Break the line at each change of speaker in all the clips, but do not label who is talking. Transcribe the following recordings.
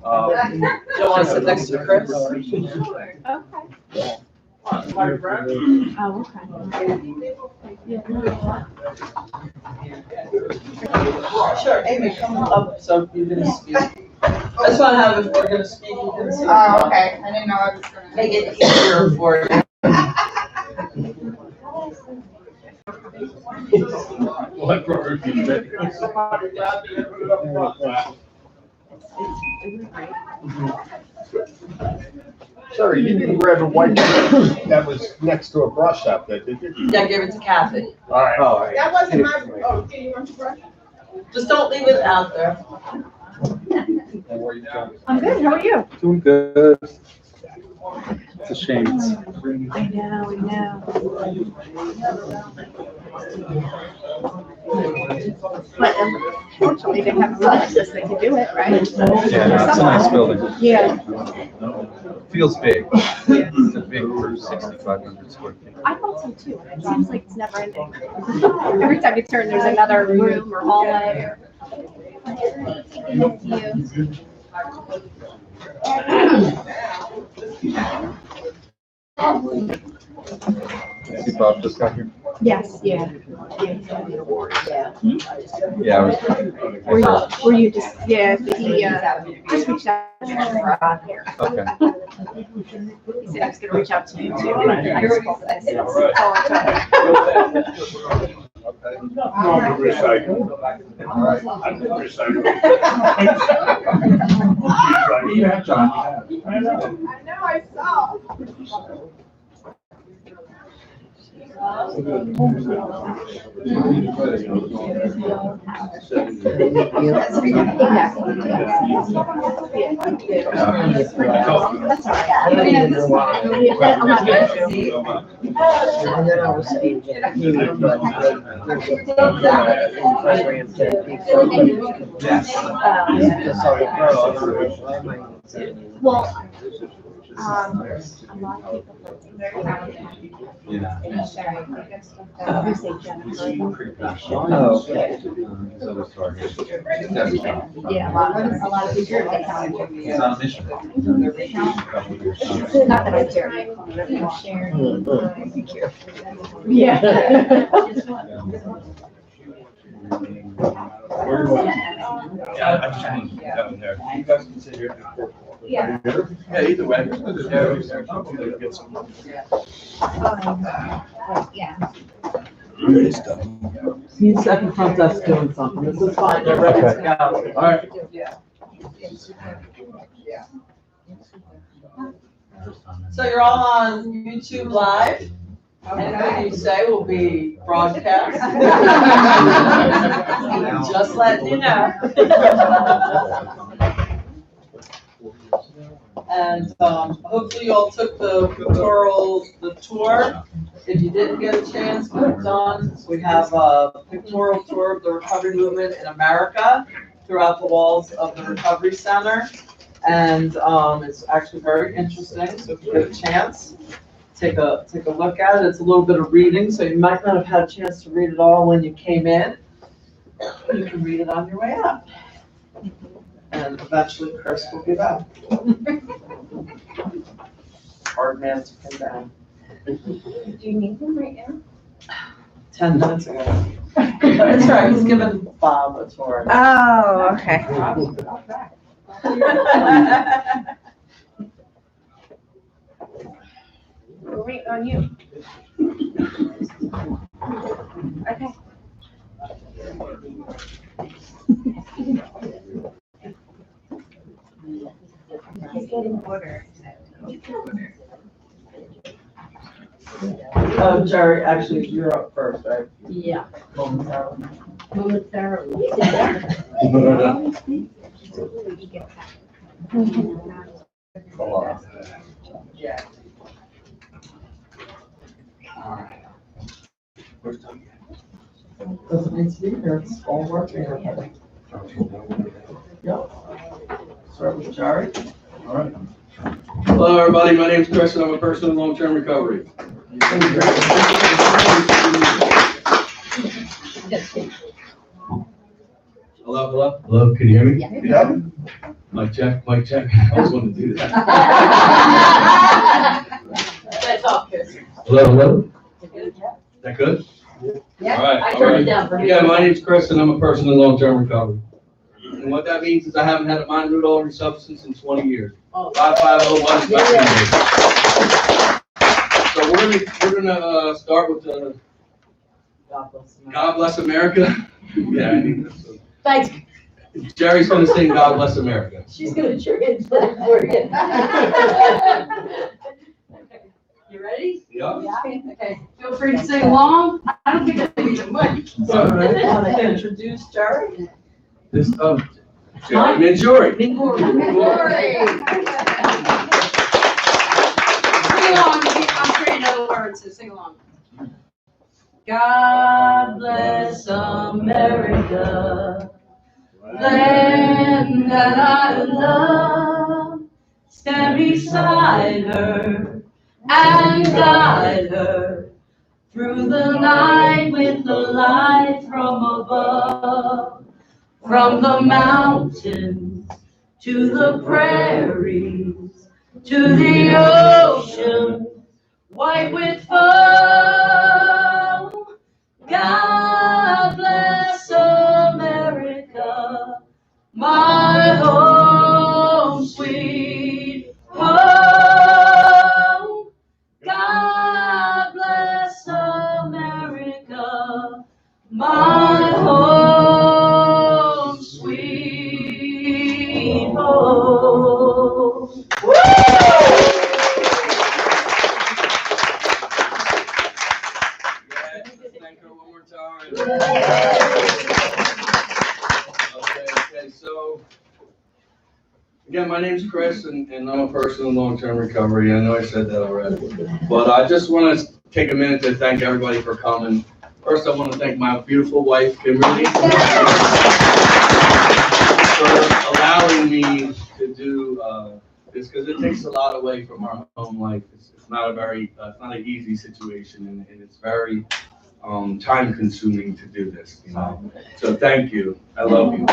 You don't want to sit next to Chris?
Okay. Oh, okay.
Sure, Amy, come up so you can speak. I just want to have, if we're going to speak, you can speak.
Oh, okay, I didn't know I was gonna.
Make it easier for you.
Sorry, you didn't grab a white shirt that was next to a brush up there, did you?
Yeah, give it to Kathy.
All right.
All right.
That wasn't my, oh, do you want to brush?
Just don't leave it out there.
I'm good, how are you?
Doing good. It's a shame.
I know. But fortunately, they have access, they can do it, right?
Yeah, it's a nice building.
Yeah.
Feels big. It's a big for 6,500 square feet.
I thought so too, and it seems like it's never ending. Every time you turn, there's another room or hallway.
See Bob just got here?
Yes, yeah.
Yeah,
Were you just, yeah, he just reached out to me.
okay.
He said he was gonna reach out to you too. I just called and I said,
I'm recycling. I'm recycling.
Yeah, John.
I know, I saw.
That's all right. I'm not going to.
And then I was saying that he would program to people.
Well, a lot of people.
Yeah.
You say Jennifer.
Oh, okay.
So it's hard.
Yeah, a lot of people.
It's on a mission.
Not that I'm sharing. Yeah.
Yeah, I just wanted to get down there. You guys can sit here.
Yeah.
Yeah, either way. Get some.
Yeah.
He's at the front desk doing something. This is fine, they're ready to go.
All right.
So you're all on YouTube Live. Anything you say will be broadcast. Just letting you know. And hopefully you all took the tour. If you didn't get a chance, we've done, we have a pictorial tour of the recovery movement in America throughout the walls of the Recovery Center. And it's actually very interesting, so if you get a chance, take a look at it. It's a little bit of reading, so you might not have had a chance to read it all when you came in. You can read it on your way up. And eventually Chris will give out. Hard man to pin down.
Do you need them right now?
10 minutes ago. That's right, he's giving Bob a tour.
Oh, okay.
We're waiting on you. Okay. He's getting water.
Oh, Jerry, actually, you're up first, right?
Yeah.
Momentarily.
Momentarily.
Yeah. Doesn't need to be here, it's all working. Yep. Start with Jerry.
All right.
Hello, everybody. My name is Chris, and I'm a person in long-term recovery. Hello, hello? Hello, can you hear me?
Yeah.
Mic check, mic check. I always wanted to do that.
That's all good.
Hello, hello. Is that good?
Yeah,
All right,
I
all
turned
right.
it down for you.
Yeah, my name's Chris and I'm a person in long-term recovery. And what that means is I haven't had a mind altering substance in 20 years.
Oh.
5501 is my name. So we're gonna start with the God Bless America. Yeah, I need this.
Thanks.
Jerry's gonna sing God Bless America.
She's gonna translate it for you. You ready?
Yeah.
Okay, feel free to sing along. I don't think I need the mic.
All right.
Want to introduce Jerry?
This, Jerry Minjori.
Sing along, I'm sure you know the words, so sing along. God bless America, land that I love. Stand beside her and guide her through the night with the light from above. From the mountains to the prairies, to the ocean, white with foam. God bless America, my home, sweet home. God bless America, my home, sweet home. Woo!
Thank her one more time. Okay, so, again, my name's Chris, and I'm a person in long-term recovery. I know I said that already, but I just want to take a minute to thank everybody for coming. First, I want to thank my beautiful wife, Kimberly, for allowing me to do this, because it takes a lot away from our home life. It's not a very, it's not an easy situation, and it's very time consuming to do this, you know. So thank you. I love you. And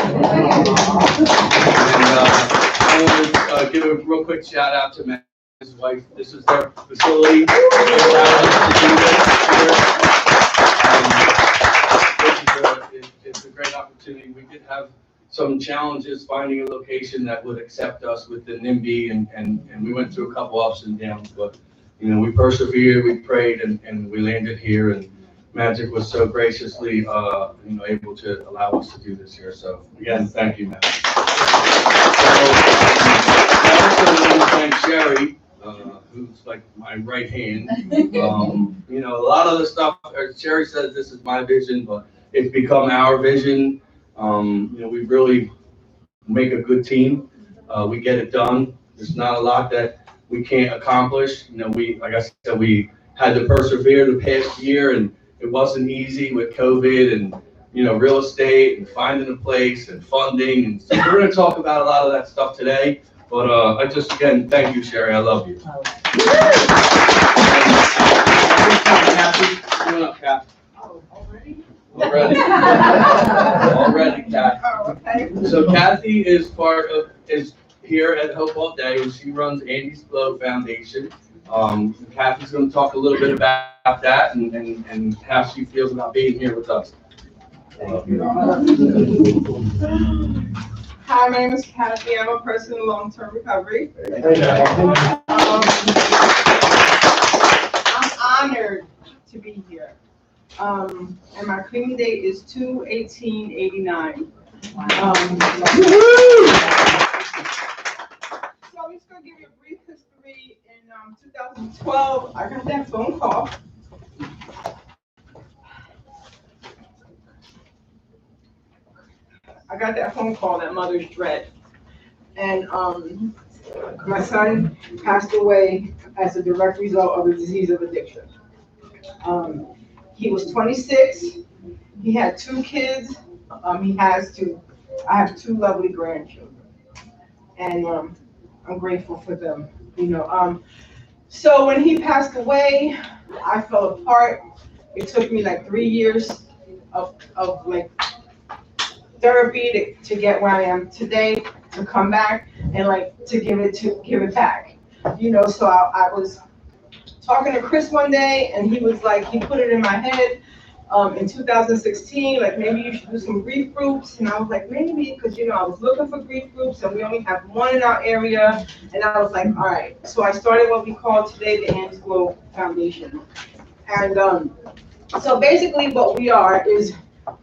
I want to give a real quick shout out to Matt's wife. This is their facility. They allowed us to do this here. It's a great opportunity. We did have some challenges finding a location that would accept us with the NIMBY, and we went through a couple ups and downs, but you know, we persevered, we prayed, and we landed here, and Magic was so graciously, able to allow us to do this here. So again, thank you, Magic. So, I also want to thank Sherry, who's like my right hand. A lot of the stuff, as Sherry says, this is my vision, but it's become our vision. We really make a good team. We get it done. There's not a lot that we can't accomplish. Like I said, we had to persevere the past year, and it wasn't easy with COVID and, real estate and finding a place and funding. And so we're going to talk about a lot of that stuff today. But I just, again, thank you, Sherry. I love you. Kathy, come on up, Kathy. Already, Kathy. So Kathy is here at Hope All Day, and she runs Andy's Glow Foundation. Kathy's going to talk a little bit about that and how she feels about being here with us.
Hi, my name is Kathy. I'm a person in long-term recovery. I'm honored to be here. And my cleaning date is 2/18/89. So I'm just gonna give you a brief history. In 2012, I got that phone call. That mother's dread. And my son passed away as a direct result of a disease of addiction. He was 26. He had 2 kids. He has 2. I have 2 lovely grandchildren, and I'm grateful for them. So when he passed away, I fell apart. It took me like 3 years of like therapy to get where I am today, to come back. and like to give it back. You know, so I was talking to Chris one day, and he was like, he put it in my head in 2016, like maybe you should do some grief groups, and I was like, maybe, because you know I was looking for grief groups, and we only have one in our area, and I was like, all right. So I started what we call today the Annie's Glow Foundation, and so basically what we are is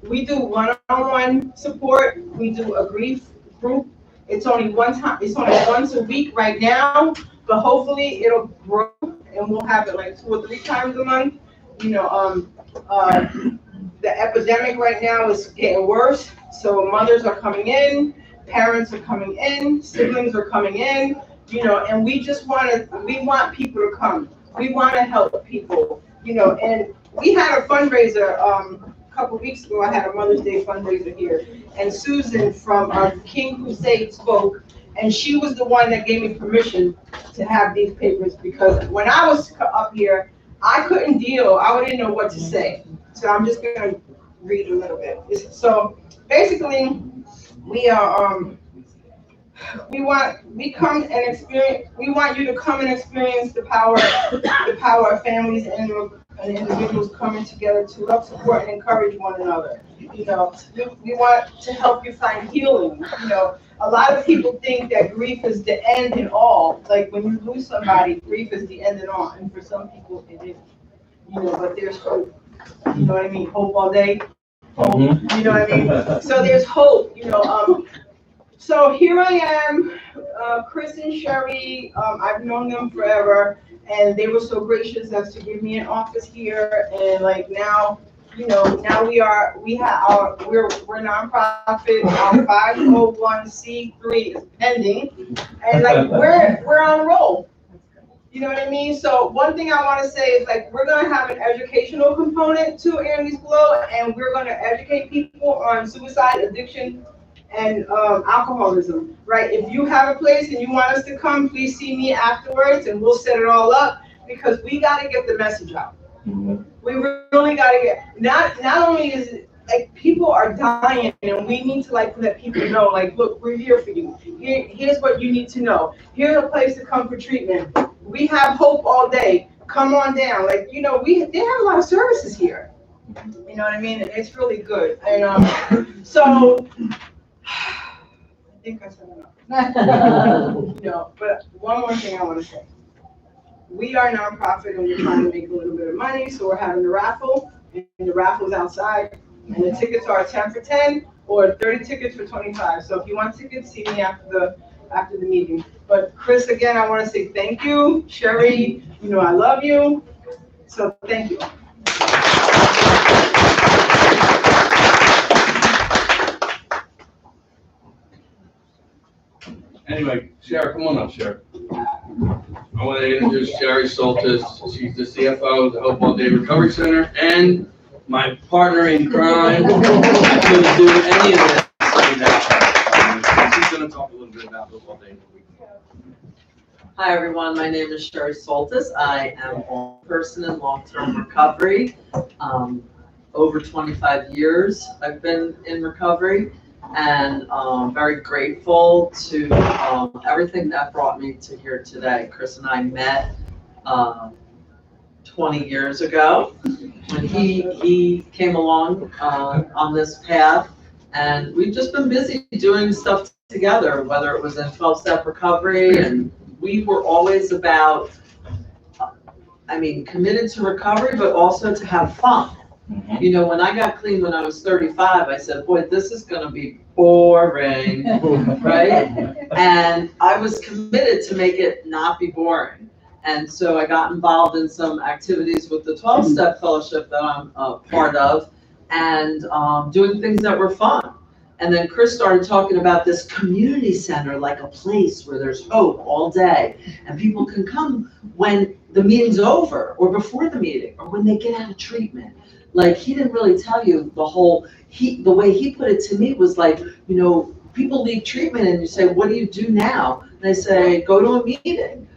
we do one-on-one support, we do a grief group. It's only once a week right now, but hopefully it'll grow and we'll have it like 2 or 3 times a month. You know, the epidemic right now is getting worse, so mothers are coming in, parents are coming in, siblings are coming in, you know, and we want people to come. We want to help people, you know, and we had a fundraiser a couple weeks ago. I had a Mother's Day fundraiser here, and Susan from King Crusade spoke, and she was the one that gave me permission to have these papers, because when I was up here, I couldn't deal, I didn't know what to say. So I'm just gonna read a little bit. So basically, we are, we want you to come and experience the power of families and individuals coming together to love, support, and encourage one another. You know, we want to help you find healing. You know, a lot of people think that grief is the end and all. Like when you lose somebody, grief is the end and all. And for some people it is. You know, but there's hope. You know what I mean? Hope all day. Hope. You know what I mean? So there's hope. You know. So here I am, Chris and Sherry. I've known them forever, and they were so gracious as to give me an office here. And like now, you know, now we're nonprofit. Our 501c3 is pending, and like we're on a roll. You know what I mean? So one thing I want to say is like we're gonna have an educational component to Annie's Glow, and we're gonna educate people on suicide, addiction, and alcoholism. Right? If you have a place and you want us to come, please see me afterwards, and we'll set it all up, because we got to get the message out. We really got to get. Not only is it like people are dying, and we need to like let people know, like, look, we're here for you. Here's what you need to know. Here's a place to come for treatment. We have hope all day. Come on down. Like, you know, they have a lot of services here. You know what I mean? It's really good. And so I think I said enough. You know, but one more thing I want to say. We are a nonprofit, and we're trying to make a little bit of money, so we're having a raffle, and the raffle's outside, and the tickets are 10 for 10 or 30 tickets for 25. So if you want tickets, see me after the meeting. But Chris, again, I want to say thank you. Sherry, you know I love you, so thank you.
Anyway, Sherry, come on up, Sherry. I want to introduce Sherry Soltis. She's the CFO of the Hope All Day Recovery Center and my partner in crime. I couldn't do any of this without. She's going to talk a little bit about Hope All Day.
Hi, everyone. My name is Sherry Soltis. I am a person in long-term recovery. Over 25 years I've been in recovery, and very grateful to everything that brought me to here today. Chris and I met 20 years ago when he came along on this path, and we've just been busy doing stuff together, whether it was in 12-step recovery, and we were always about, committed to recovery, but also to have fun. You know, when I got clean when I was 35, I said, boy, this is going to be boring, right? And I was committed to make it not be boring. And so I got involved in some activities with the 12-step fellowship that I'm a part of, and doing things that were fun. And then Chris started talking about this community center, like a place where there's hope all day, and people can come when the meeting's over, or before the meeting, or when they get out of treatment. Like, he didn't really tell you the way he put it to me was like, you know, people leave treatment and you say, what do you do now? And they say, go to a meeting,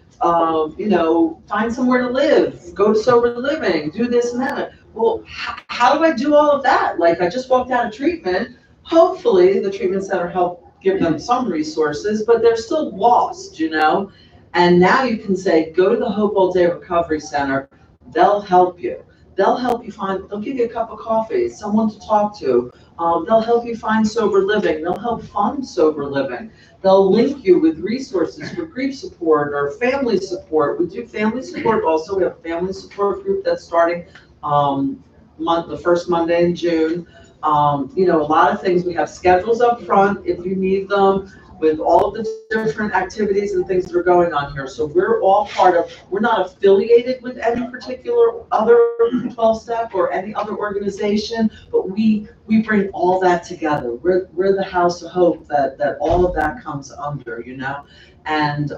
you know, find somewhere to live, go to sober living, do this and that. Well, how do I do all of that? Like, I just walked out of treatment. Hopefully the treatment center helped give them some resources, but they're still lost, you know? And now you can say, go to the Hope All Day Recovery Center, they'll help you. They'll help you find, they'll give you a cup of coffee, someone to talk to. They'll help you find sober living. They'll help fund sober living. They'll link you with resources for grief support or family support. We do family support also. We have a family support group that's starting the first Monday in June. You know, a lot of things. We have schedules up front if you need them, with all of the different activities and things that are going on here. So we're all part of, we're not affiliated with any particular other 12-step or any other organization, but we bring all that together. We're the house of hope that all of that comes under, you know? And,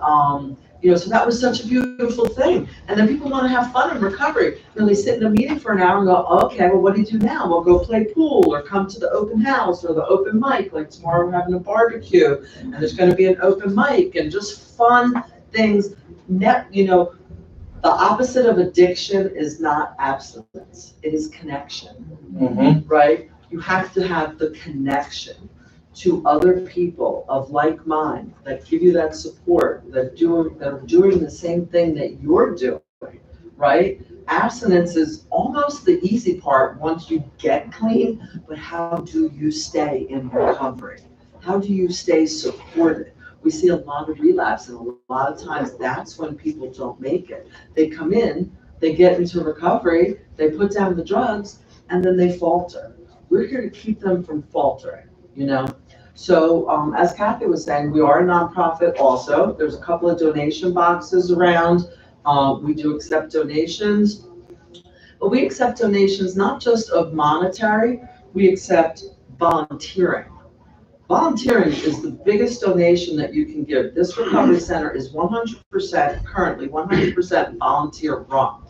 you know, so that was such a beautiful thing. And then people want to have fun in recovery. You know, they sit in a meeting for an hour and go, okay, well, what do you do now? Well, go play pool or come to the open house or the open mic. Like tomorrow we're having a barbecue and there's going to be an open mic and just fun things. You know, the opposite of addiction is not abstinence. It is connection, right? You have to have the connection to other people of like mind that give you that support, that are doing the same thing that you're doing, right? Abstinence is almost the easy part once you get clean, but how do you stay in recovery? How do you stay supported? We see a lot of relapse, and a lot of times that's when people don't make it. They come in, they get into recovery, they put down the drugs, and then they falter. We're here to keep them from faltering, you know? So as Kathy was saying, we are a nonprofit also. There's a couple of donation boxes around. We do accept donations, but we accept donations not just of monetary, we accept volunteering. Volunteering is the biggest donation that you can give. This recovery center is 100%, currently 100% volunteer run.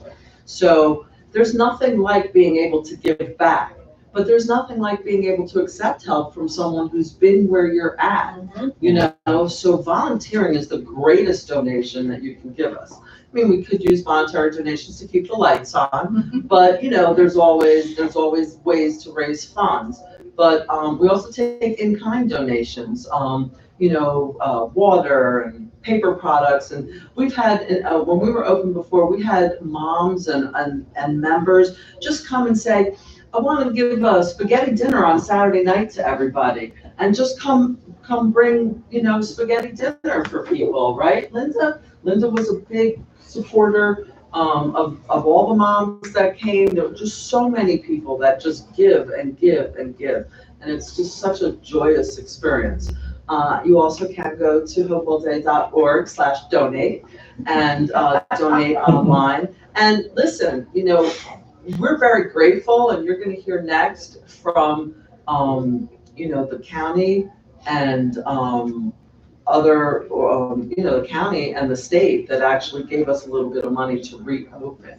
So there's nothing like being able to give back. But there's nothing like being able to accept help from someone who's been where you're at, you know? So volunteering is the greatest donation that you can give us. I mean, we could use voluntary donations to keep the lights on, but you know, there's always ways to raise funds. But we also take in-kind donations, you know, water and paper products. And we've had, when we were open before, we had moms and members just come and say, I want to give a spaghetti dinner on Saturday night to everybody, and just come bring, you know, spaghetti dinner for people, right? Linda was a big supporter of all the moms that came. There were just so many people that just give and give and give, and it's just such a joyous experience. You also can go to hopeallday.org/donate and donate online. And listen, you know, we're very grateful, and you're going to hear next from, you know, the county and other, you know, the county and the state that actually gave us a little bit of money to reopen.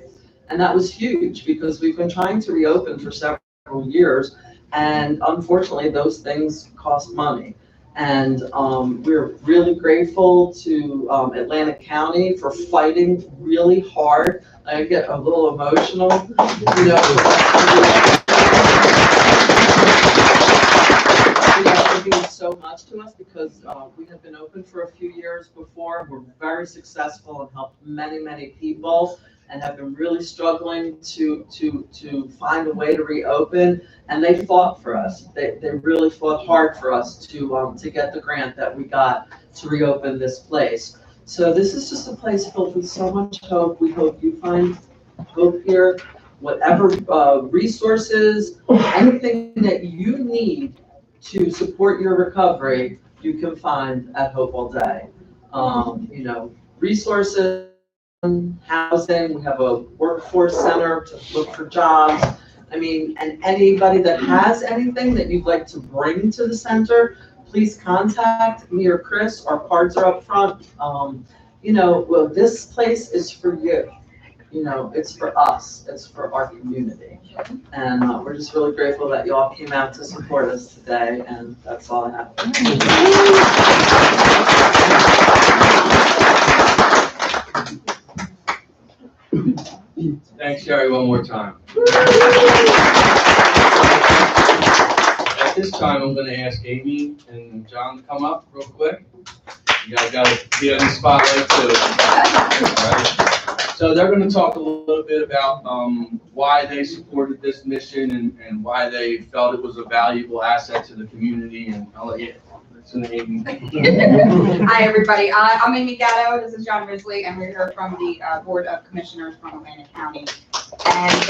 And that was huge because we've been trying to reopen for several years, and unfortunately those things cost money. And we're really grateful to Atlantic County for fighting really hard. I get a little emotional, you know, means so much to us because we have been open for a few years before. We're very successful and helped many, many people, and have been really struggling to find a way to reopen. And they fought for us. They really fought hard for us to get the grant that we got to reopen this place. So this is just a place filled with so much hope. We hope you find hope here. Whatever resources, anything that you need to support your recovery, you can find at Hope All Day. You know, resources, housing, we have a workforce center to look for jobs. I mean, and anybody that has anything that you'd like to bring to the center, please contact me or Chris. Our cards are up front. You know, well, this place is for you. You know, it's for us. It's for our community. And we're just really grateful that you all came out to support us today. And that's all I have.
Thanks, Sherry, one more time. this time, I'm gonna ask Amy and John to come up real quick. You guys gotta be on the spotlight too. All right. So they're gonna talk a little bit about, why they supported this mission and why they felt it was a valuable asset to the community, and I'll let you, listen to Amy.
Hi, everybody. I'm Amy Gatto. This is John Risley, and we're here from the Board of Commissioners from Atlantic County. And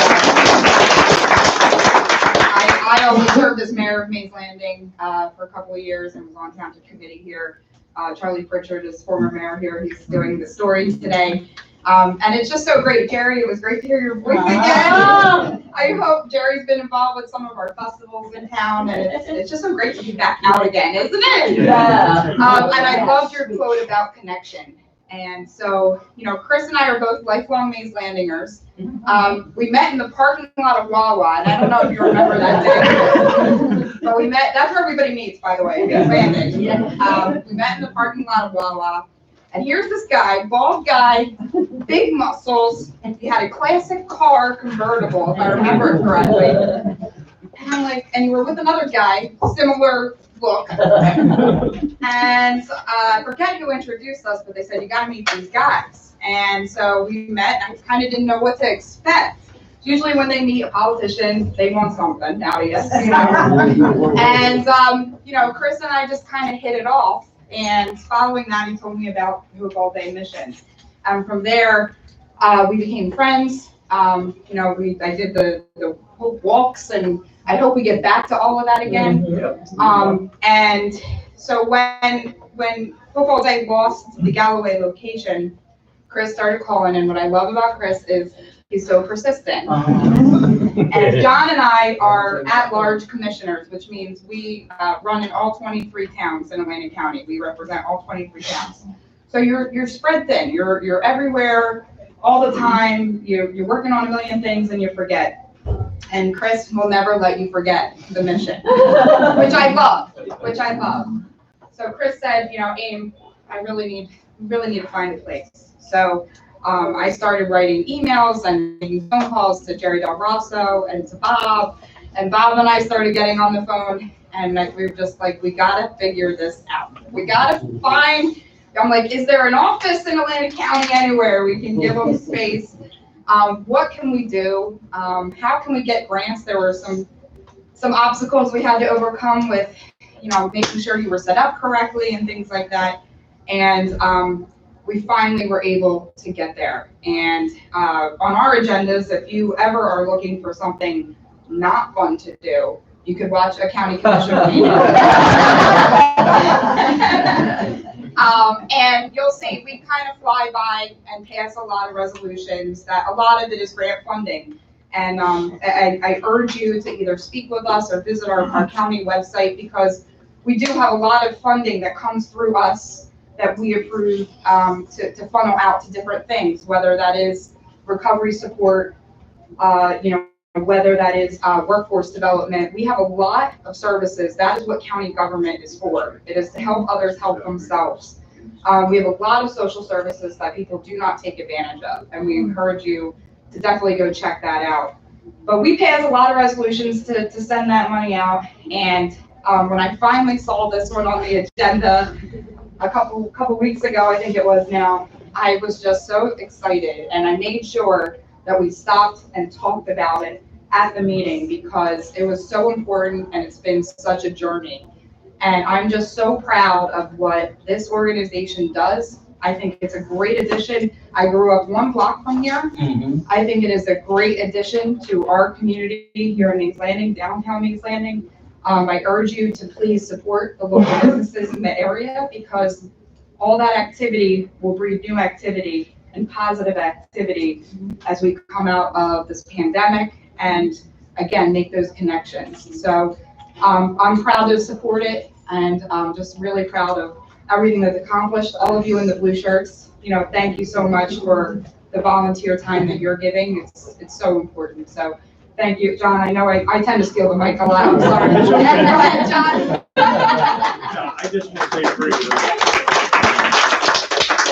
I always served as mayor of Mays Landing for a couple of years and was on township committee here. Charlie Pritchard is former mayor here. He's doing the story today. And it's just so great. Jerry, it was great to hear your voice again. I hope Jerry's been involved with some of our festivals in town, and it's just so great to be back out again, isn't it?
Yeah.
And I loved your quote about connection. And so, you know, Chris and I are both lifelong Mays Landingers. We met in the parking lot of Wawa, and I don't know if you remember that day. But we met, that's where everybody meets, by the way, Mays Landing. We met in the parking lot of Wawa. And here's this guy, bald guy, big muscles, and he had a classic car convertible, if I remember it correctly. And I'm like, and you were with another guy, similar look. And I forget who introduced us, but they said, you gotta meet these guys. And so we met, and I kind of didn't know what to expect. Usually when they meet a politician, they want something out of you, you know. And, you know, Chris and I just kind of hit it off. And following that, he told me about Hope All Day Mission. From there, we became friends. You know, I did the Hope Walks, and I hope we get back to all of that again. And so when Hope All Day lost the Galloway location, Chris started calling, and what I love about Chris is he's so persistent. And John and I are at-large commissioners, which means we run in all 23 towns in Atlantic County. We represent all 23 towns. So you're spread thin. You're everywhere all the time. You're working on a million things and you forget. And Chris will never let you forget the mission, which I love. So Chris said, you know, Aim, I really need to find a place. So I started writing emails and making phone calls to Jerry Del Rosso and to Bob. And Bob and I started getting on the phone, and we were just like, we gotta figure this out. We gotta find, I'm like, is there an office in Atlantic County anywhere we can give them space? What can we do? How can we get grants? There were some obstacles we had to overcome with, you know, making sure you were set up correctly and things like that. And we finally were able to get there. And on our agendas, if you ever are looking for something not fun to do, you could watch a county commissioner meeting. And you'll see we kind of fly by and pass a lot of resolutions that a lot of it is grant funding. And I urge you to either speak with us or visit our county website, because we do have a lot of funding that comes through us that we approve to funnel out to different things, whether that is recovery support, you know, whether that is workforce development. We have a lot of services. That is what county government is for. It is to help others help themselves. We have a lot of social services that people do not take advantage of, and we encourage you to definitely go check that out. But we pass a lot of resolutions to send that money out, and when I finally saw this one on the agenda a couple weeks ago, I think it was now, I was just so excited, and I made sure that we stopped and talked about it at the meeting, because it was so important and it's been such a journey. And I'm just so proud of what this organization does. I think it's a great addition. I grew up 1 block from here. I think it is a great addition to our community here in Mays Landing, downtown Mays Landing. I urge you to please support the local businesses in the area, because all that activity will breed new activity and positive activity as we come out of this pandemic and, again, make those connections. So I'm proud to support it, and I'm just really proud of everything that's accomplished. All of you in the blue shirts, you know, thank you so much for the volunteer time that you're giving. It's so important. So thank you, John. I know I tend to steal the mic a lot. I'm sorry. Go ahead, John.
I just want to say briefly,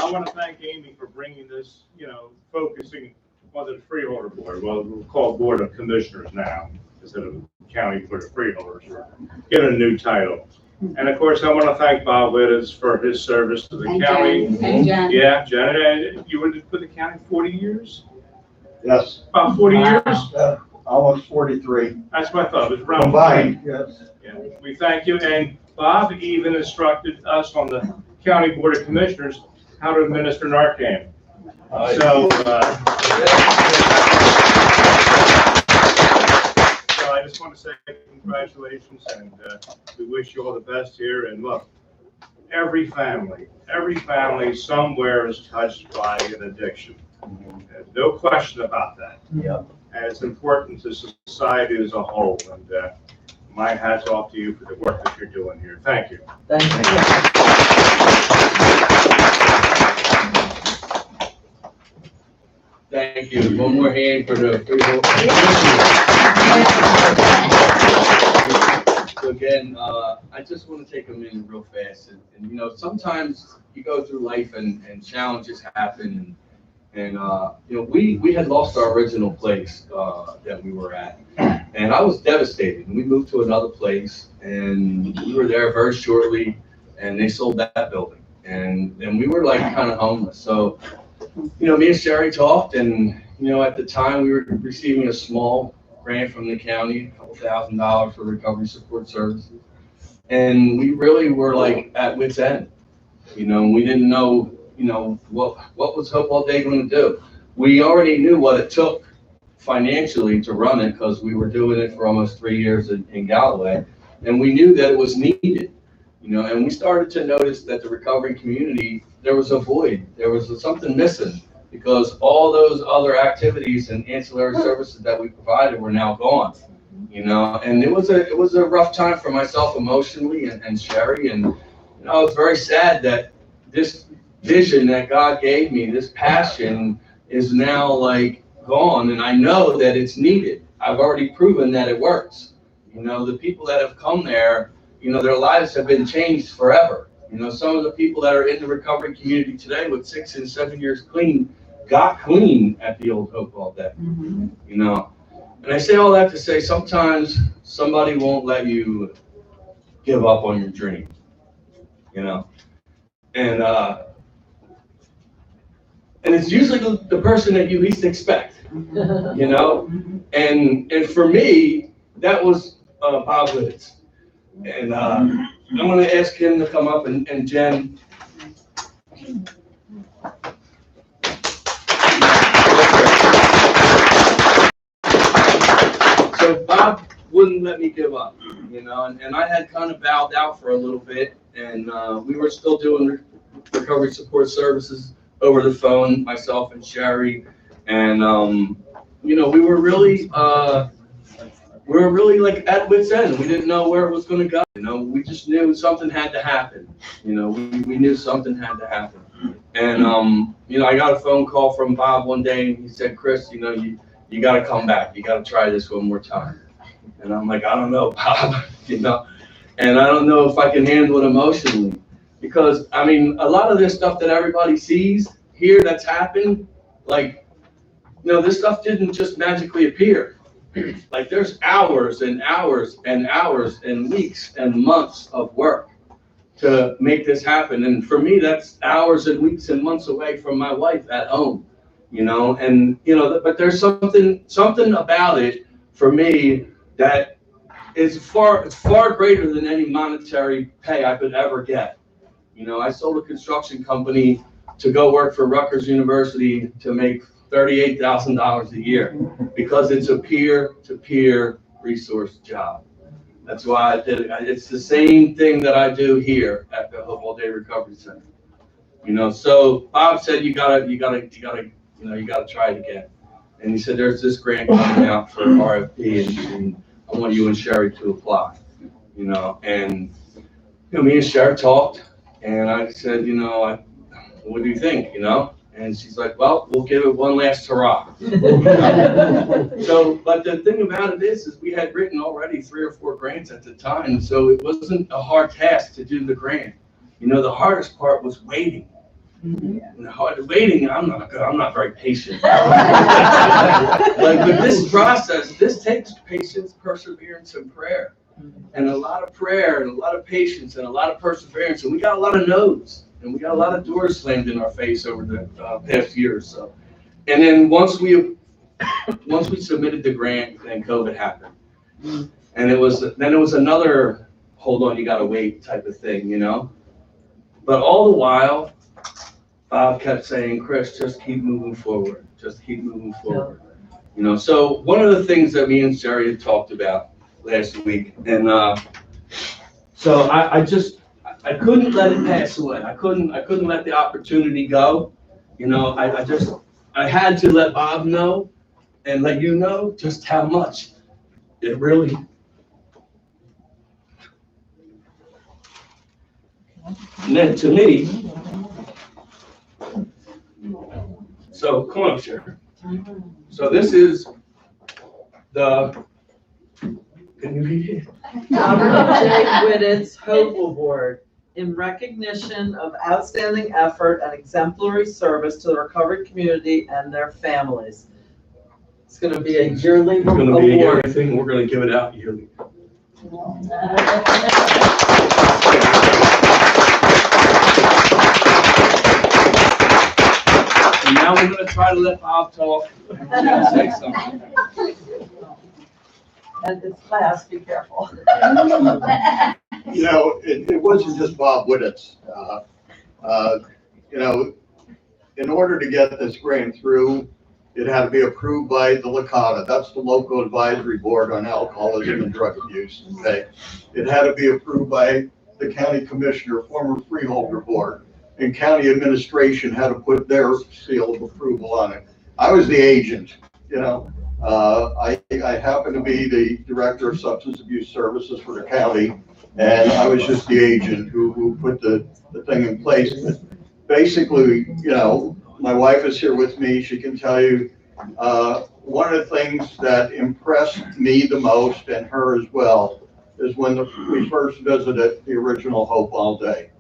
I want to thank Amy for bringing this, you know, focusing the Freeholder Board, well, we're called Board of Commissioners now, instead of County Board of Freeholders. We're given a new title. And of course, I want to thank Bob Wittes for his service to the
And
county.
Jen. And Jen.
Yeah, Jen, you were with the county 40 years?
Yes,
About 40 years?
almost 43.
That's what I thought, it was around.
Combined, yes.
Yeah, we thank you, and Bob even instructed us on the County Board of Commissioners how to administer Narcan. So, so I just want to say congratulations, and we wish you all the best here, and look, every family somewhere is touched by an addiction. There's no question about that.
Yeah.
And it's important to society as a whole, and my hat's off to you for the work that you're doing here. Thank you.
Thank you.
Thank you. One more hand for the Freehold. So again, I just want to take a minute real fast, and you know, sometimes you go through life and challenges happen, and you know, we had lost our original place that we were at, and I was devastated. And we moved to another place, and we were there very shortly, and they sold that building, and we were like kind of homeless. So, you know, me and Sherry talked, and you know, at the time we were receiving a small grant from the county, a couple $1,000 for recovery support services, and we really were like at wit's end. You know, we didn't know, you know, what was Hope All Day going to do. We already knew what it took financially to run it, because we were doing it for almost 3 years in Galloway, and we knew that it was needed. You know, and we started to notice that the recovery community, there was a void, there was something missing, because all those other activities and ancillary services that we provided were now gone. You know, and it was a rough time for myself emotionally, and Sherry, and you know, I was very sad that this vision that God gave me, this passion, is now like gone, and I know that it's needed. I've already proven that it works. You know, the people that have come there, you know, their lives have been changed forever. You know, some of the people that are in the recovery community today with 6 and 7 years clean got clean at the old Hope All Day. You know, and I say all that to say sometimes somebody won't let you give up on your dream. You know, and it's usually the person that you least expect. You know, and for me that was Bob Wittes. And I'm going to ask him to come up, and Jen. So Bob wouldn't let me give up, you know, and I had kind of bowed out for a little bit, and we were still doing recovery support services over the phone, myself and Sherry, and you know, we were really like at wit's end. We didn't know where it was going to go. You know, we just knew something had to happen. You know, we knew something had to happen. And you know, I got a phone call from Bob one day, and he said, "Chris, you know, you got to come back. You got to try this one more time." And I'm like, "I don't know, Bob," you know, and I don't know if I can handle it emotionally, because I mean, a lot of this stuff that everybody sees here that's happened, like, you know, this stuff didn't just magically appear. Like, there's hours and hours and hours and weeks and months of work to make this happen. And for me, that's hours and weeks and months away from my wife at home, you know, and, you know, but there's something about it for me that is far greater than any monetary pay I could ever get. You know, I sold a construction company to go work for Rutgers University to make $38,000 a year, because it's a peer-to-peer resource job. That's why I did it. It's the same thing that I do here at the Hope All Day Recovery Center. You know, so Bob said you gotta try it again. And he said there's this grant coming out for RFP, and I want you and Sherry to apply. You know, and you know, me and Sherry talked, and I said, you know, what do you think? You know. And she's like, well, we'll give it one last hurrah. So, but the thing about it is we had written already 3 or 4 grants at the time, so it wasn't a hard task to do the grant. You know, the hardest part was waiting. And hard waiting, I'm not very patient. But this process, this takes patience, perseverance, and prayer. And a lot of prayer, and a lot of patience, and a lot of perseverance. And we got a lot of no's, and we got a lot of doors slammed in our face over the past year or so. And then once we submitted the grant, then COVID happened. And it was another, hold on, you gotta wait type of thing, you know? But all the while, Bob kept saying, Chris, just keep moving forward. Just keep moving forward. You know, so one of the things that me and Jerry had talked about last week, and so I couldn't let it pass away. I couldn't let the opportunity go. You know, I had to let Bob know and let you know just how much it really. Meant to me. So come on up, Sharon. So this is the, can you read it?
Robert J. Whittett's Hope Award in recognition of outstanding effort and exemplary service to the recovery community and their families. It's going to be a yearly
It's going to be a yearly
award.
thing. We're going to give it out yearly. And now we're going to try to let Bob talk and say something.
And it's last, be careful.
You know, it wasn't just Bob Whittett's. You know, in order to get this grant through, it had to be approved by the LACADA. That's the Local Advisory Board on Alcoholism and Drug Abuse. Okay, it had to be approved by the county commissioner, former freeholder board, and county administration had to put their seal of approval on it. I was the agent. You know, I happen to be the director of substance abuse services for the county, and I was just the agent who put the thing in place. But basically, you know, my wife is here with me. She can tell you one of the things that impressed me the most, and her as well, is when we first visited the original Hope All Day.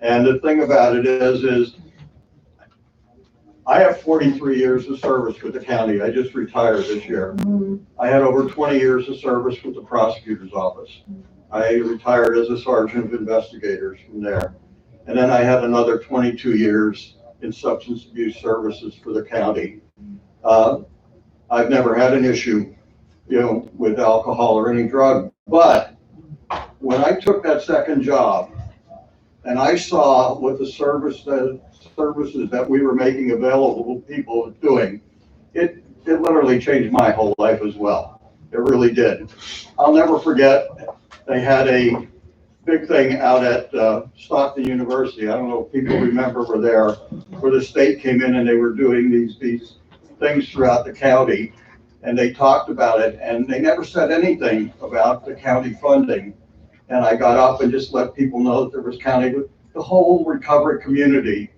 And the thing about it is I have 43 years of service with the county. I just retired this year. I had over 20 years of service with the prosecutor's office. I retired as a sergeant of investigators from there. And then I had another 22 years in substance abuse services for the county. I've never had an issue, you know, with alcohol or any drug. But when I took that second job and I saw what the services that we were making available to people doing, it literally changed my whole life as well. It really did. I'll never forget, they had a big thing out at Stockton University. I don't know if people remember were there, where the state came in and they were doing these things throughout the county, and they talked about it, and they never said anything about the county funding. And I got up and just let people know that there was county. The whole recovery community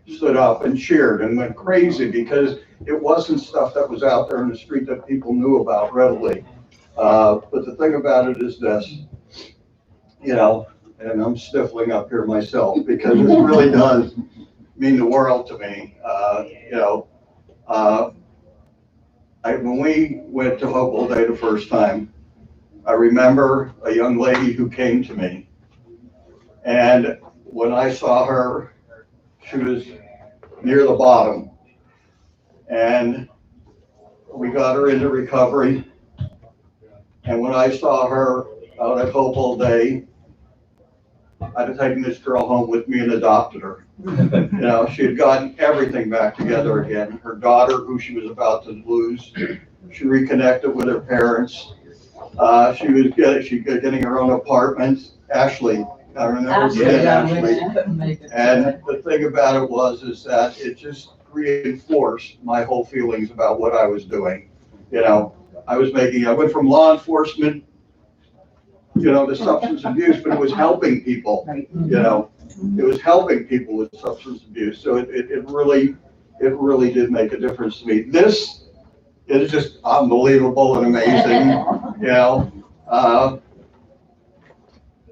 stood up and cheered and went crazy because it wasn't stuff that was out there in the street that people knew about readily. But the thing about it is this, you know, and I'm sniffling up here myself because it really does mean the world to me. You know, when we went to Hope All Day the first time, I remember a young lady who came to me, and when I saw her, she was near the bottom, and we got her into recovery. And when I saw her out at Hope All Day, I'd have taken this girl home with me and adopted her. You know, she had gotten everything back together again. Her daughter, who she was about to lose, she reconnected with her parents. She was getting her own apartment. Ashley, I remember seeing Ashley. And the thing about it is that it just reinforced my whole feelings about what I was doing. You know, I went from law enforcement, you know, to substance abuse, but it was helping people, you know, it was helping people with substance abuse. So it really did make a difference to me. This is just unbelievable and amazing, you know.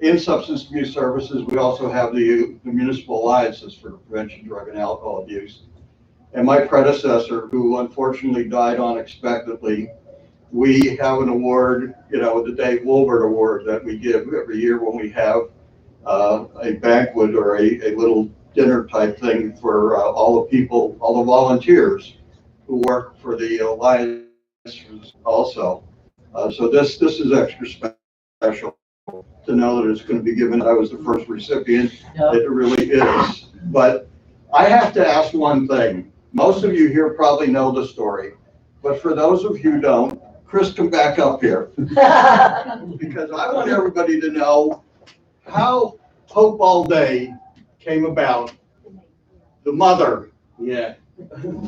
in substance abuse services, we also have the municipal alliances for prevention of drug and alcohol abuse. And my predecessor, who unfortunately died unexpectedly, we have an award, the Dave Wolbert Award that we give every year when we have a banquet or a little dinner type thing for all the people, all the volunteers who work for the alliance also. So this is extra special to know that it's going to be given. I was the first recipient.
Yeah.
It really is. But I have to ask one thing. Most of you here probably know the story, but for those of you who don't, Chris, come back up here. Because I want everybody to know how Hope All Day came about. The mother.
Yeah.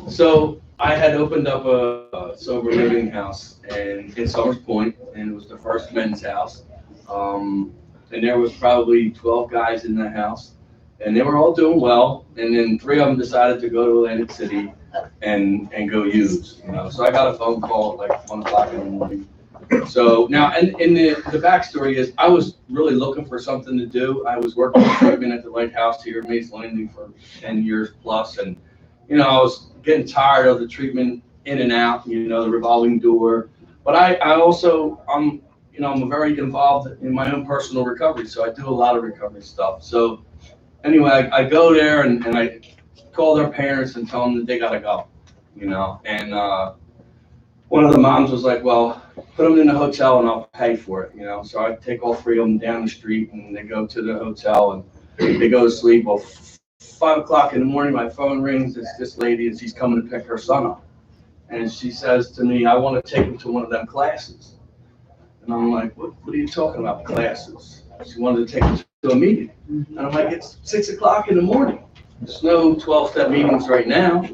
So I had opened up a sober living house in Summers Point, and it was the first men's house. And there was probably 12 guys in the house, and they were all doing well. And then 3 of them decided to go to Atlantic City and go use. So I got a phone call at like 1 o'clock in the morning. So now, and the backstory is I was really looking for something to do. I was working in treatment at the Lighthouse here in Mays Landing for 10 years plus, and I was getting tired of the treatment in and out, the revolving door. But I also, I'm very involved in my own personal recovery, so I do a lot of recovery stuff. So anyway, I go there and I call their parents and tell them that they gotta go, and one of the moms was like, well, put them in the hotel and I'll pay for it, So I take all 3 of them down the street and they go to the hotel and they go to sleep. Well, 5 o'clock in the morning, my phone rings. It's this lady and she's coming to pick her son up. And she says to me, I want to take him to one of them classes. And I'm like, what are you talking about, classes? She wanted to take him to a meeting. And I'm like, it's 6 o'clock in the morning. There's no 12-step meetings right now.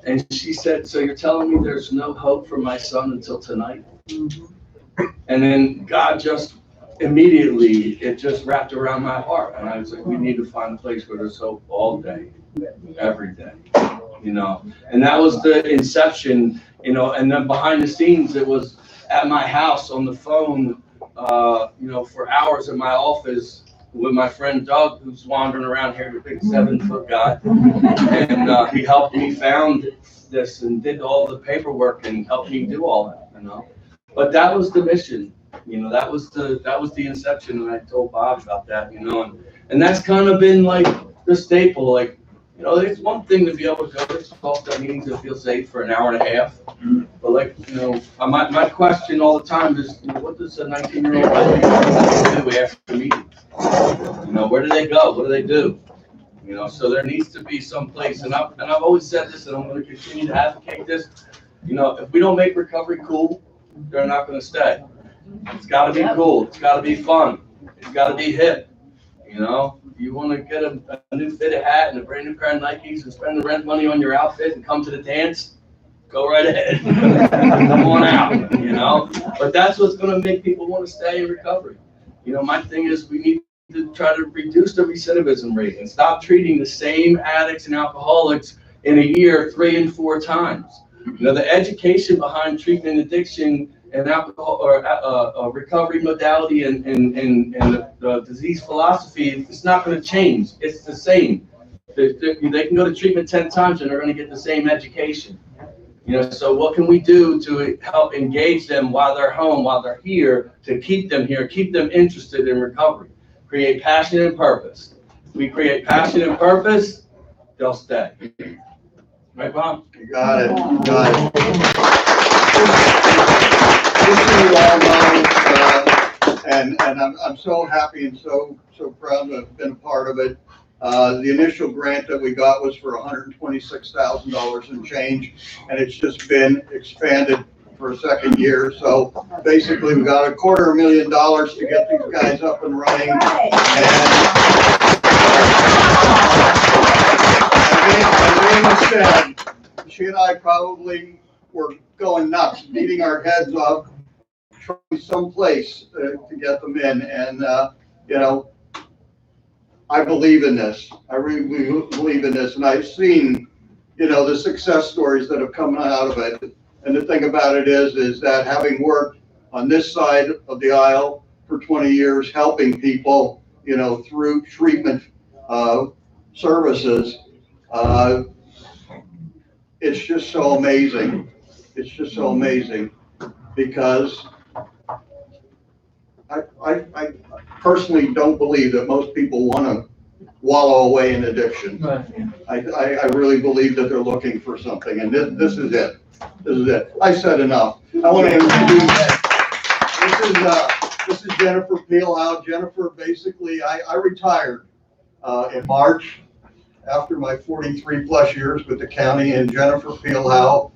And she said, so you're telling me there's no hope for my son until tonight? And then God just immediately, it just wrapped around my heart. And I was like, we need to find a place where there's hope all day, every day, And that was the inception, and then behind the scenes, it was at my house on the phone, for hours in my office with my friend Doug, who's wandering around here, the big 7-foot guy. And he helped me found this and did all the paperwork and helped me do all that, But that was the mission, that was the inception, and I told Bob about that, and that's kind of been like the staple, like, it's one thing to be able to go to 12-step meetings and feel safe for an hour and a half, but like, my question all the time is, what does a 19-year-old do after meetings? Where do they go? What do they do? So there needs to be some place, and I've always said this, and I'm going to continue to advocate this. If we don't make recovery cool, they're not going to stay. It's got to be cool. It's got to be fun. It's got to be hip. You want to get a new fitted hat and a brand new pair of Nikes and spend the rent money on your outfit and come to the dance, go right ahead. Come on out, But that's what's going to make people want to stay in recovery. My thing is we need to try to reduce the recidivism rate and stop treating the same addicts and alcoholics in a year 3 and 4 times. The education behind treatment addiction and alcohol or recovery modality and the disease philosophy, it's not going to change. It's the same. They can go to treatment 10 times and they're going to get the same education. So what can we do to help engage them while they're home, while they're here, to keep them here, keep them interested in recovery? Create passion and purpose. We create passion and purpose, they'll stay. Right, Bob?
You got it. You got it. And I'm so happy and so proud to have been a part of it. The initial grant that we got was for $126,000 and change, and it's just been expanded for a second year. So basically, we got $250,000 to get these guys up and running. And as Amy said, she and I probably were going nuts, beating our heads off, trying someplace to get them in. And, I believe in this. I really believe in this. And I've seen, the success stories that have come out of it. And the thing about it is that having worked on this side of the aisle for 20 years, helping people, you know, through treatment services. It's just so amazing. It's just so amazing because I personally don't believe that most people want to wallow away in addiction. I really believe that they're looking for something, and this is it. This is it. I said enough. I want to introduce, this is Jennifer Peelhow. Jennifer, basically, I retired in March after my 43 plus years with the county, and Jennifer Peelhow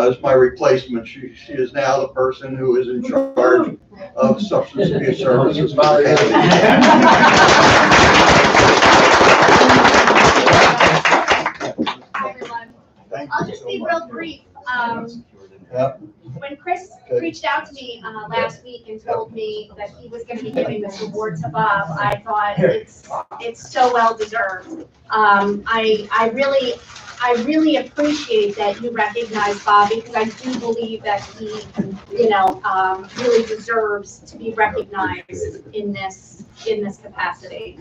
is my replacement. She is now the person who is in charge of substance abuse services for the county.
Hi, everyone.
Thank
I'll
you
just
so
be
much.
real brief.
Yep.
When Chris reached out to me last week and told me that he was going to be giving this award to Bob, I thought it's so well deserved. I really appreciate that you recognize Bob, because I do believe that he, really deserves to be recognized in this capacity.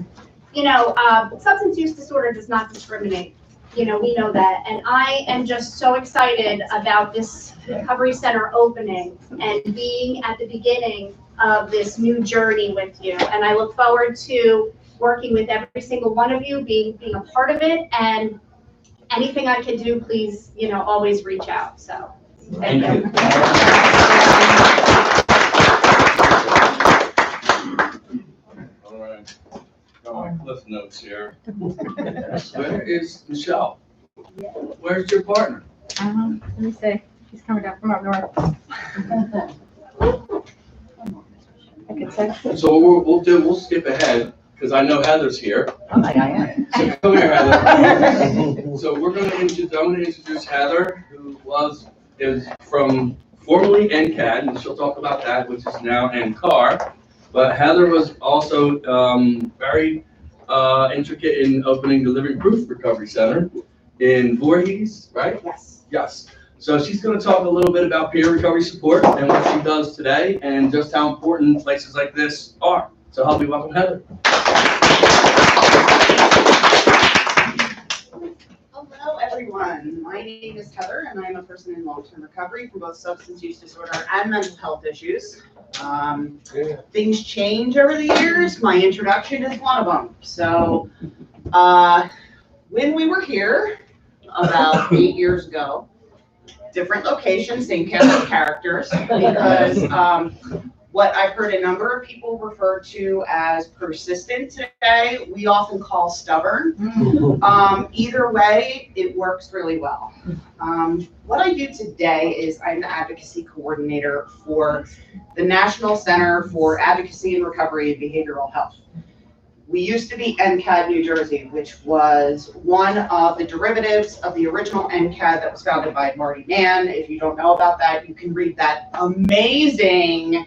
Substance use disorder does not discriminate. We know that, and I am just so excited about this recovery center opening and being at the beginning of this new journey with you. And I look forward to working with every single one of you, being a part of it, and anything I can do, please, always reach out. So, thank you.
All right. Got my cliff notes here. Where is Michelle? Where's your partner?
Let me see. She's coming down from up north. I could say.
So we'll skip ahead, because I know Heather's here.
Oh, I am.
So come here, Heather. So I'm going to introduce Heather, who is from formerly NCAD, and she'll talk about that, which is now NCAR. But Heather was also very intricate in opening the Living Proof Recovery Center in Voorhees, right?
Yes.
Yes. So she's going to talk a little bit about peer recovery support and what she does today, and just how important places like this are. So help me welcome Heather.
Hello, everyone. My name is Heather, and I'm a person in long-term recovery from both substance use disorder and mental health issues. Things change over the years. My introduction is one of them. So when we were here about 8 years ago, different locations, same cast of characters, because what I've heard a number of people refer to as persistent today, we often call stubborn. Either way, it works really well. What I do today is I'm the advocacy coordinator for the National Center for Advocacy and Recovery in Behavioral Health. We used to be NCAD New Jersey, which was one of the derivatives of the original NCAD that was founded by Marty Mann. If you don't know about that, you can read that amazing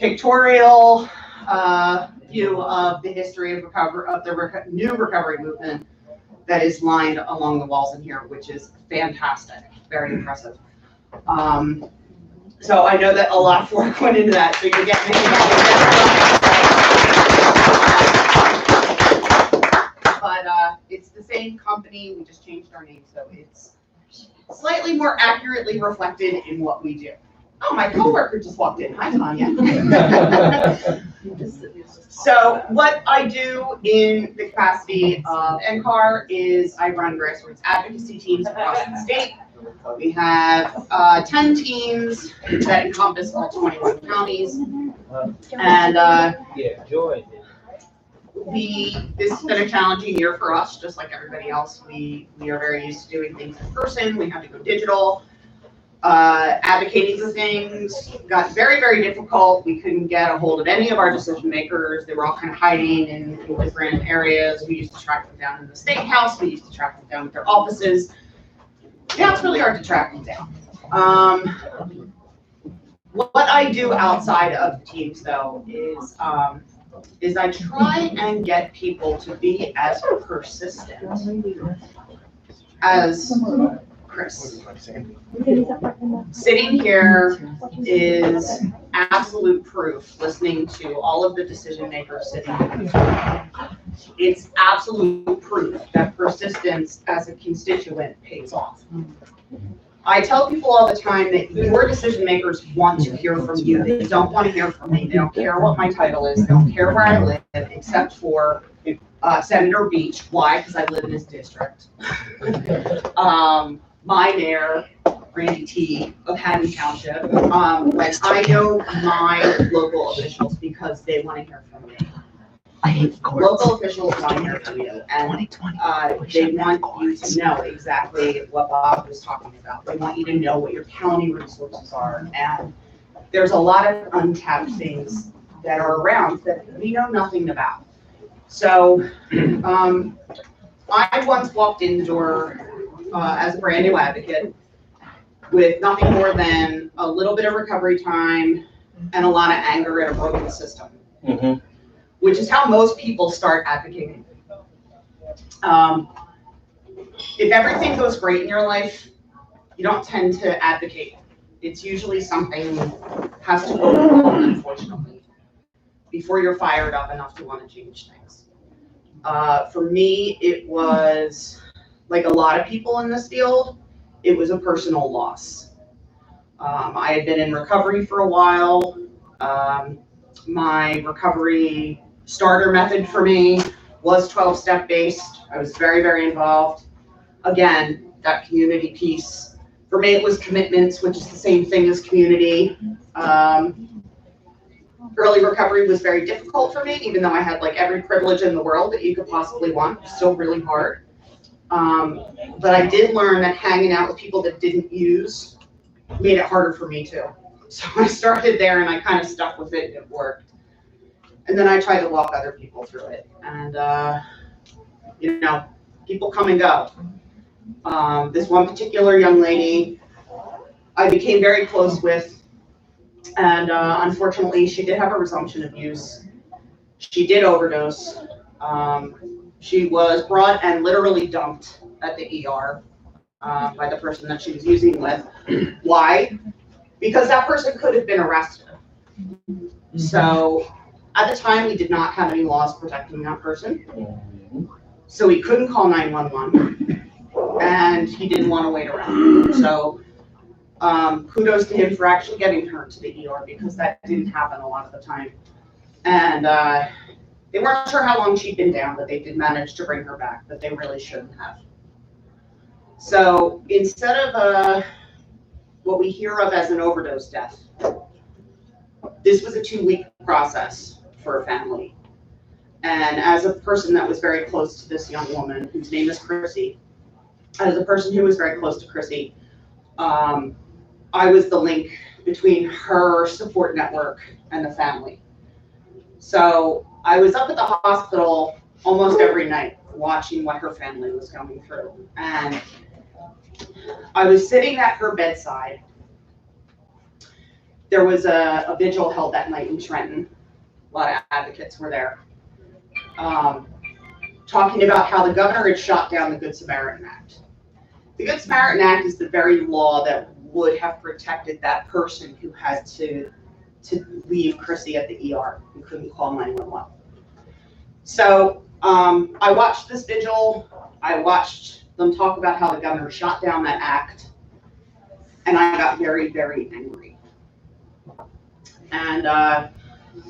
pictorial view of the history of the new recovery movement that is lined along the walls in here, which is fantastic, very impressive. So I know that a lot of work went into that, so you're getting but it's the same company, we just changed our name, so it's slightly more accurately reflected in what we do. Oh, my coworker just walked in. Hi, Tanya. So what I do in the capacity of NCAR is I run grassroots advocacy teams across the state. We have 10 teams that encompass all 21 counties. And this has been a challenging year for us, just like everybody else. We are very used to doing things in person. We had to go digital. Advocating for things got very, very difficult. We couldn't get a hold of any of our decision makers. They were all kind of hiding in different areas. We used to track them down in the state house. We used to track them down at their offices. Now it's really hard to track them down. What I do outside of the teams, though, is I try and get people to be as persistent as Chris. Sitting here is absolute proof, listening to all of the decision makers sitting here. It's absolute proof that persistence as a constituent pays off. I tell people all the time that your decision makers want to hear from you. They don't want to hear from me. They don't care what my title is. They don't care where I live, except for Senator Beach. Why? Because I live in his district. My mayor, Randy T. of Haddon Township. Like, I know my local officials because they want to hear from me.
I hate courts.
Local officials want to hear from you, and they want you to know exactly what Bob was talking about. They want you to know what your county resources are, and there's a lot of untapped things that are around that we know nothing about. So, I once walked in the door as a brand new advocate with nothing more than a little bit of recovery time and a lot of anger at a broken system.
Mm-hmm.
Which is how most people start advocating. If everything goes great in your life, you don't tend to advocate. It's usually something has to go wrong, unfortunately, before you're fired up enough to want to change things. For me, it was, like a lot of people in this field, it was a personal loss. I had been in recovery for a while. My recovery starter method for me was 12-step based. I was very, very involved. Again, that community piece. For me, it was commitments, which is the same thing as community. Early recovery was very difficult for me, even though I had like every privilege in the world that you could possibly want. It was still really hard. But I did learn that hanging out with people that didn't use made it harder for me too. So I started there and I kind of stuck with it and it worked. And then I tried to walk other people through it. And, you know, people come and go. This one particular young lady I became very close with. And unfortunately, she did have a resumption of use. She did overdose. She was brought and literally dumped at the ER by the person that she was using with. Why? Because that person could have been arrested. So at the time, we did not have any laws protecting that person. So he couldn't call 911 and he didn't want to wait around. So kudos to him for actually getting her to the ER because that didn't happen a lot of the time. And they weren't sure how long she'd been down, but they did manage to bring her back, but they really shouldn't have. So instead of what we hear of as an overdose death, this was a 2-week process for a family. And as a person that was very close to this young woman, whose name is Chrissy, as a person who was very close to Chrissy, I was the link between her support network and the family. So I was up at the hospital almost every night watching what her family was going through. And I was sitting at her bedside. There was a vigil held that night in Trenton. A lot of advocates were there. Talking about how the governor had shot down the Good Samaritan Act. The Good Samaritan Act is the very law that would have protected that person who had to leave Chrissy at the ER and couldn't call 911. So I watched this vigil. I watched them talk about how the governor shot down that act, and I got very, very angry. And I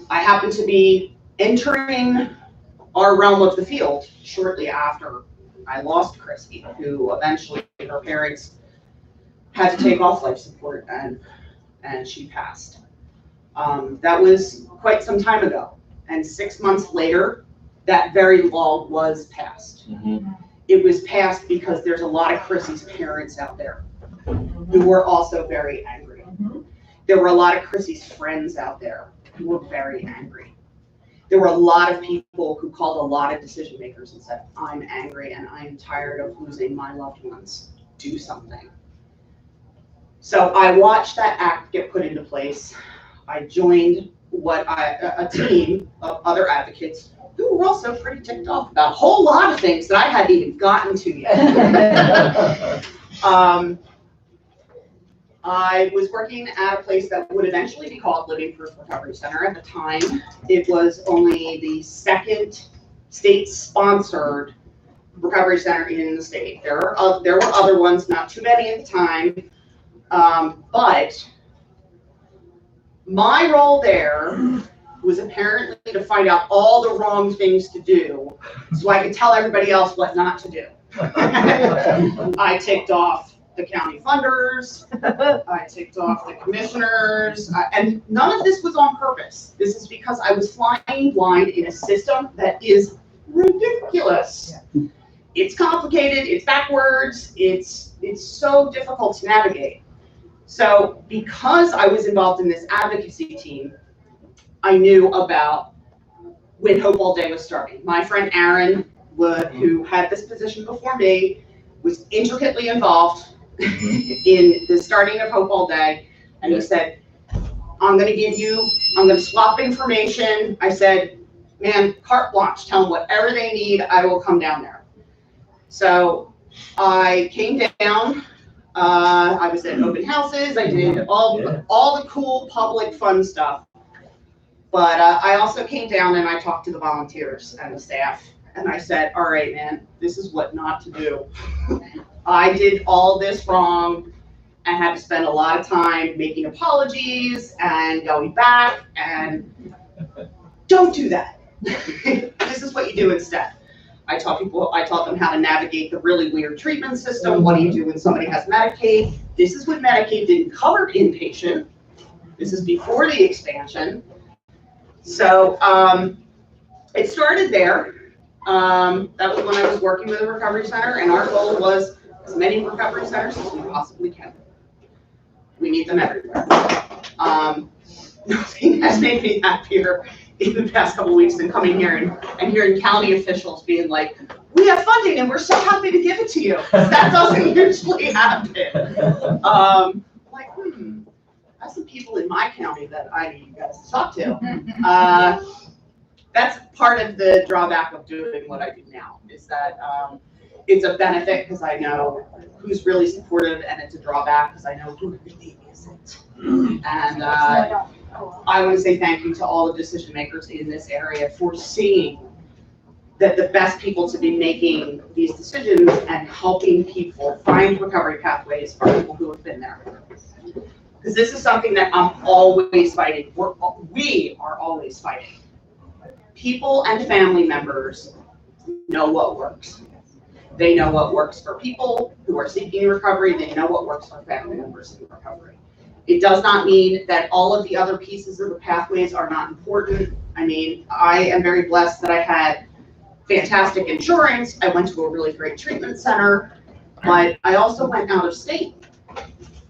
happened to be entering our realm of the field shortly after I lost Chrissy, who eventually her parents had to take off life support and she passed. That was quite some time ago. And 6 months later, that very law was passed. Mm-hmm. It was passed because there's a lot of Chrissy's parents out there who were also very angry. Mm-hmm. There were a lot of Chrissy's friends out there who were very angry. There were a lot of people who called a lot of decision makers and said, I'm angry and I'm tired of losing my loved ones. Do something. So I watched that act get put into place. I joined a team of other advocates who were also pretty ticked off about a whole lot of things that I hadn't even gotten to yet. I was working at a place that would eventually be called Living Proof Recovery Center. At the time, it was only the second state-sponsored recovery center in the state. There were other ones, not too many at the time, but my role there was apparently to find out all the wrong things to do so I could tell everybody else what not to do. I ticked off the county funders, I ticked off the commissioners, and none of this was on purpose. This is because I was flying blind in a system that is ridiculous. It's complicated, it's backwards, it's so difficult to navigate. So because I was involved in this advocacy team, I knew about when Hope All Day was starting. My friend Aaron, who had this position before me, was intricately involved in the starting of Hope All Day, and he said, I'm going to swap information. I said, man, carte blanche, tell them whatever they need, I will come down there. So I came down, I was at open houses, I did all the cool public fun stuff, but I also came down and I talked to the volunteers and the staff, and I said, all right, man, this is what not to do. I did all this wrong and had to spend a lot of time making apologies and going back, and don't do that. This is what you do instead. I taught them how to navigate the really weird treatment system. What do you do when somebody has Medicaid? This is when Medicaid didn't cover inpatient. This is before the expansion. So it started there. That was when I was working with a recovery center, and our goal was as many recovery centers as we possibly can. We need them everywhere. Nothing has made me happier in the past couple of weeks than coming here and hearing county officials being like, we have funding and we're so happy to give it to you. That doesn't usually happen. Like, I have some people in my county that I need you guys to talk to. That's part of the drawback of doing what I do now, is that it's a benefit because I know who's really supportive, and it's a drawback because I know who really isn't. And I want to say thank you to all the decision makers in this area for seeing that the best people to be making these decisions and helping people find recovery pathways are people who have been there. Because this is something that I'm always fighting. We are always fighting. People and family members know what works. They know what works for people who are seeking recovery. They know what works for family members in recovery. It does not mean that all of the other pieces of the pathways are not important. I mean, I am very blessed that I had fantastic insurance. I went to a really great treatment center, but I also went out of state.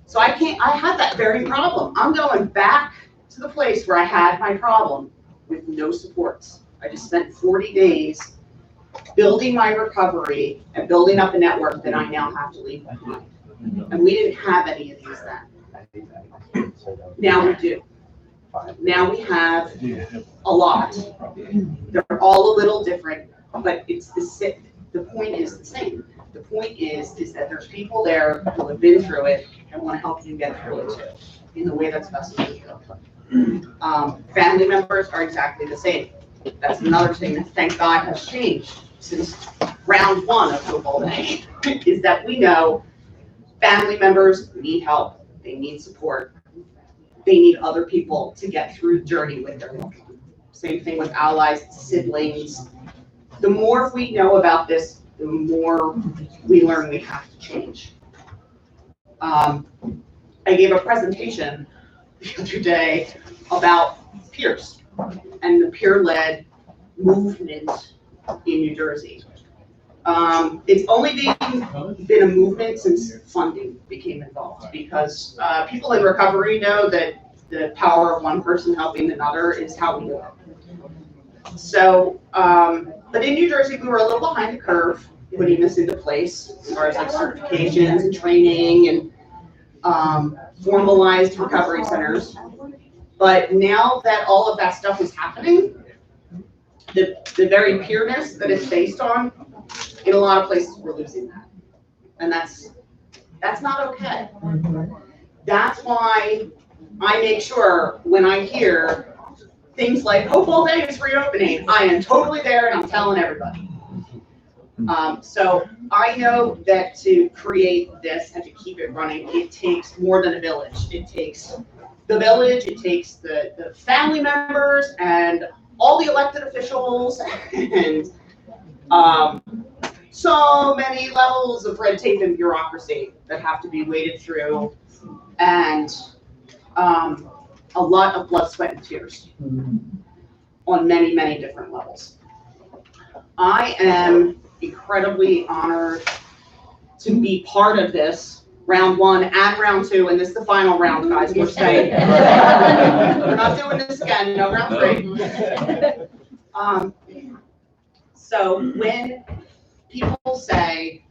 So I had that very problem. I'm going back to the place where I had my problem with no supports. I just spent 40 days building my recovery and building up a network that I now have to leave behind. And we didn't have any of these then. Now we do. Now we have a lot. They're all a little different, but it's the point is the same. The point is that there's people there who have been through it and want to help you get through it too, in the way that's best for you. Family members are exactly the same. That's another thing that, thank God, has changed since round one of Hope All Day, is that we know family members need help, they need support, they need other people to get through the journey with their loved one. Same thing with allies, siblings. The more we know about this, the more we learn we have to change. I gave a presentation the other day about peers and the peer-led movement in New Jersey. It's only been a movement since funding became involved, because people in recovery know that the power of one person helping another is how we do it. So, but in New Jersey, we were a little behind the curve putting this into place as far as like certifications and training and formalized recovery centers. But now that all of that stuff is happening, the very peerness that it's based on, in a lot of places we're losing that. And that's That's not okay. That's why I make sure when I hear things like Hopewell Day is reopening, I am totally there and I'm telling everybody. So I know that to create this and to keep it running, it takes more than a village. It takes the village, it takes the family members and all the elected officials and so many levels of red tape and bureaucracy that have to be waded through, and a lot of blood, sweat, and tears on many, many different levels. I am incredibly honored to be part of this round 1 and round 2, and this is the final round, guys. We're staying. We're not doing this again. No, round 3. So when people say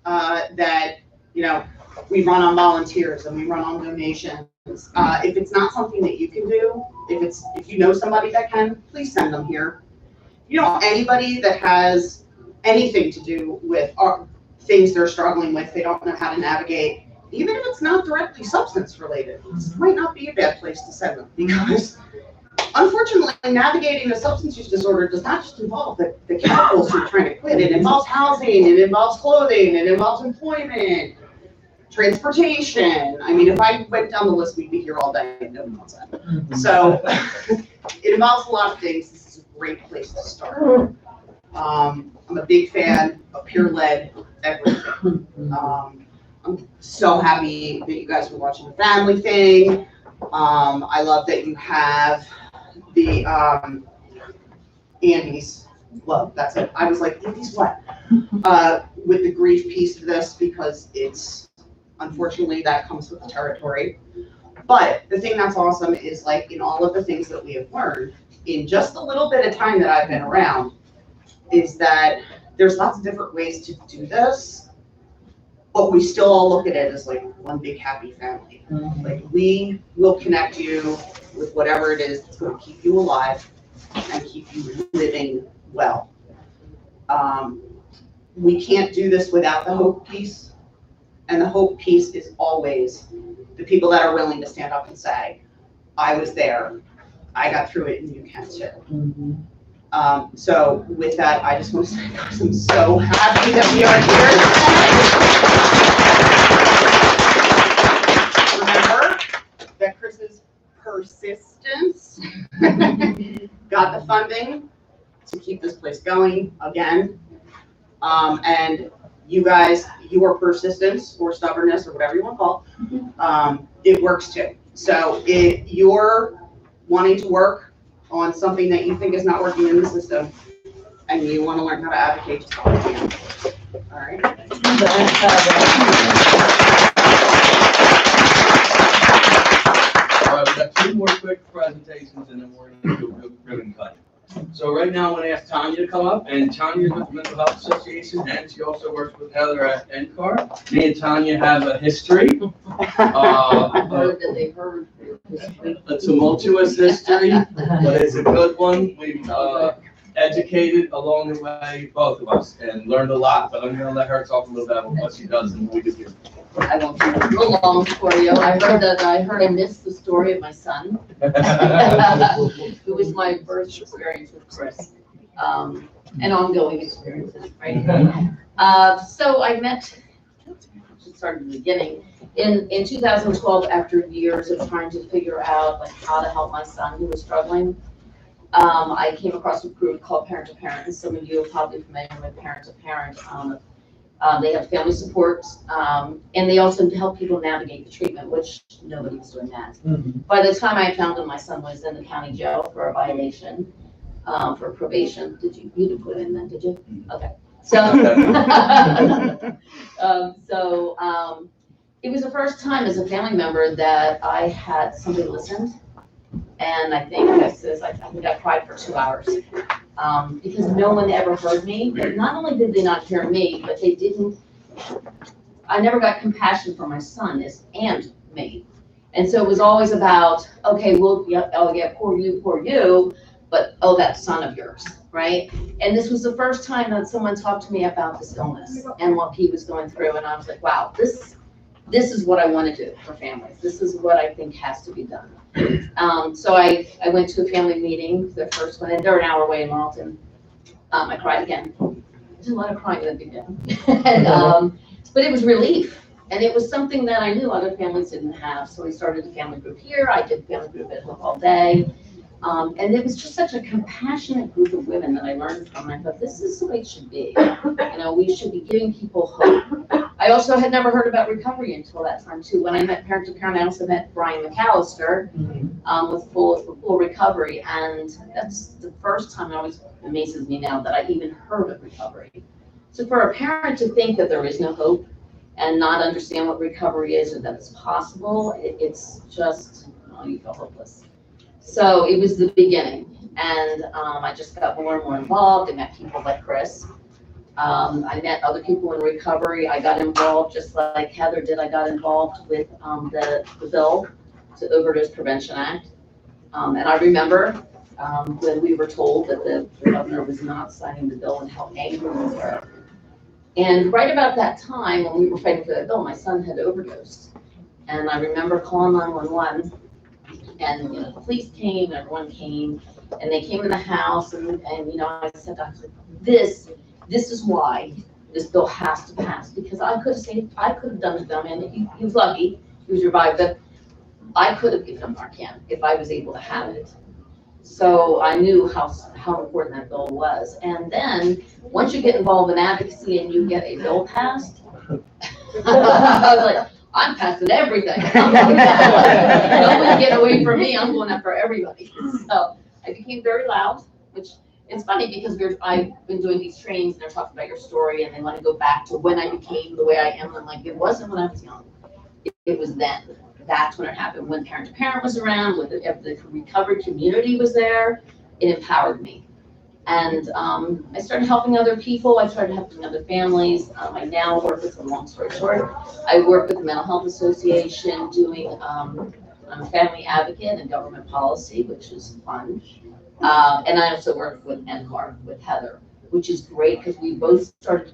that, you know, we run on volunteers and we run on donations, if it's not something that you can do, if you know somebody that can, please send them here. If you know anybody that has anything to do with things they're struggling with, they don't know how to navigate, even if it's not directly substance related, this might not be a bad place to send them, because unfortunately, navigating a substance use disorder does not just involve the chemicals you're trying to quit. It involves housing, it involves clothing, it involves employment, transportation. I mean, if I went down the list, we'd be here all day. Nobody wants that. So it involves a lot of things. This is a great place to start. I'm a big fan of peer-led everything. I'm so happy that you guys were watching the family thing. I love that you have the Andy's. Well, that's it. I was like, Andy's what? With the grief piece of this, because it's, unfortunately, that comes with the territory. But the thing that's awesome is, like, in all of the things that we have learned in just a little bit of time that I've been around, is that there's lots of different ways to do this, but we still all look at it as like one big happy family. Like, we will connect you with whatever it is that's going to keep you alive and keep you living well. We can't do this without the hope piece, and the hope piece is always the people that are willing to stand up and say, I was there, I got through it, and you can too. So with that, I just want to say, guys, I'm so happy that we are here today. Remember that Chris's persistence got the funding to keep this place going again. And you guys, your persistence or stubbornness or whatever you want to call it, it works too. So if you're wanting to work on something that you think is not working in the system, and you want to learn how to advocate, just call me. All right.
All right, we got 2 more quick presentations, and then we're going to do a ribbon cut. So right now, I'm going to ask Tanya to come up, and Tanya's with the Mental Health Association, and she also works with Heather at NCAR. Me and Tanya have a history. A tumultuous history, but it's a good one. We've educated along the way, both of us, and learned a lot, but I'm going to let her talk a little bit about what she does and what we do here.
I won't keep it real long for you. I heard I missed the story of my son. It was my first experience with Chris, and ongoing experiences, right? So I met, should start at the beginning, in 2012, after years of trying to figure out like how to help my son who was struggling. I came across a group called Parent to Parent, and some of you are probably familiar with Parent to Parent. They have family support, and they also help people navigate the treatment, which nobody was doing that. By the time I found him, my son was in the county jail for a violation, for probation. You didn't put it in then, did you? Okay. So, it was the first time as a family member that I had somebody listened. And I think I think I cried for 2 hours because no one ever heard me. But not only did they not hear me, but they didn't. I never got compassion for my son and me, and so it was always about, okay, well, yeah, oh yeah, poor you, but oh, that son of yours, right? And this was the first time that someone talked to me about this illness and what he was going through, and I was like, wow, this is what I want to do for families. This is what I think has to be done. So I went to a family meeting, the first one, and they're an hour away in Marlton. I cried again. I did a lot of crying at the beginning. And, but it was relief. And it was something that I knew other families didn't have. So we started a family group here. I did family group at Hope All Day. And it was just such a compassionate group of women that I learned from. I thought, this is the way it should be. You know, we should be giving people hope. I also had never heard about recovery until that time too. When I met Parent to Parent, I also met Brian McAllister with full recovery. And that's the first time. It always amazes me now that I even heard of recovery. So for a parent to think that there is no hope and not understand what recovery is or that it's possible, it's just, oh, you feel hopeless. So it was the beginning, and I just got more and more involved. I met people like Chris. I met other people in recovery. I got involved just like Heather did. I got involved with the bill, the Overdose Prevention Act. And I remember when we were told that the governor was not signing the bill and how angry we were. And right about that time, when we were fighting for that bill, my son had overdosed. And I remember calling 911. And, you know, the police came, everyone came, and they came in the house, and you know, I said, this is why this bill has to pass, because I could have done it, and he was lucky, he was revived, but I could have given him Narcan if I was able to have it. So I knew how important that bill was. And then, once you get involved in advocacy and you get a bill passed, I was like, I'm passing everything. Nobody get away from me. I'm going after everybody. So I became very loud, which it's funny because I've been doing these trainings and they're talking about your story and they want to go back to when I became the way I am. And I'm like, it wasn't when I was young. It was then. That's when it happened. When Parent to Parent was around, when the recovery community was there, it empowered me. And I started helping other people. I started helping other families. I now work with, a long story short, I work with the Mental Health Association doing, I'm a family advocate and government policy, which is fun. And I also work with NCAR, with Heather, which is great because we both got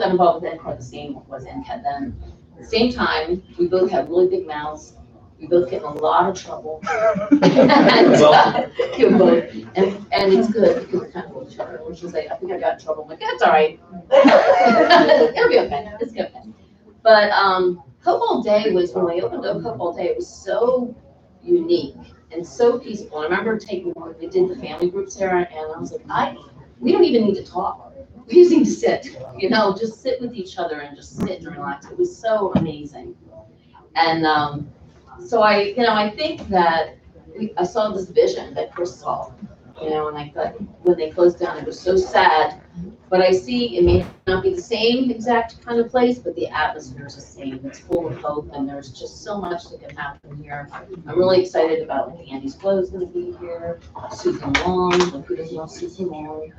involved with NCAR, the same was NCAD then. At the same time, we both have really big mouths. We both get in a lot of trouble. And it's good because we kind of hold each other. When she'll say, I think I got in trouble. I'm like, that's all right. It'll be okay. It's good. But Hope All Day was, when we opened up Hope All Day, it was so unique and so peaceful. I remember we did the family groups there, and I was like, we don't even need to talk. We just need to sit, you know, just sit with each other and just sit and relax. It was so amazing. And so I think that I saw this vision that Chris saw, you know, and I thought when they closed down, it was so sad. But I see it may not be the same exact kind of place, but the atmosphere is the same. It's full of hope, and there's just so much that can happen here. I'm really excited about Andy's Clothes going to be here, Susan Long, who doesn't know Susan Long.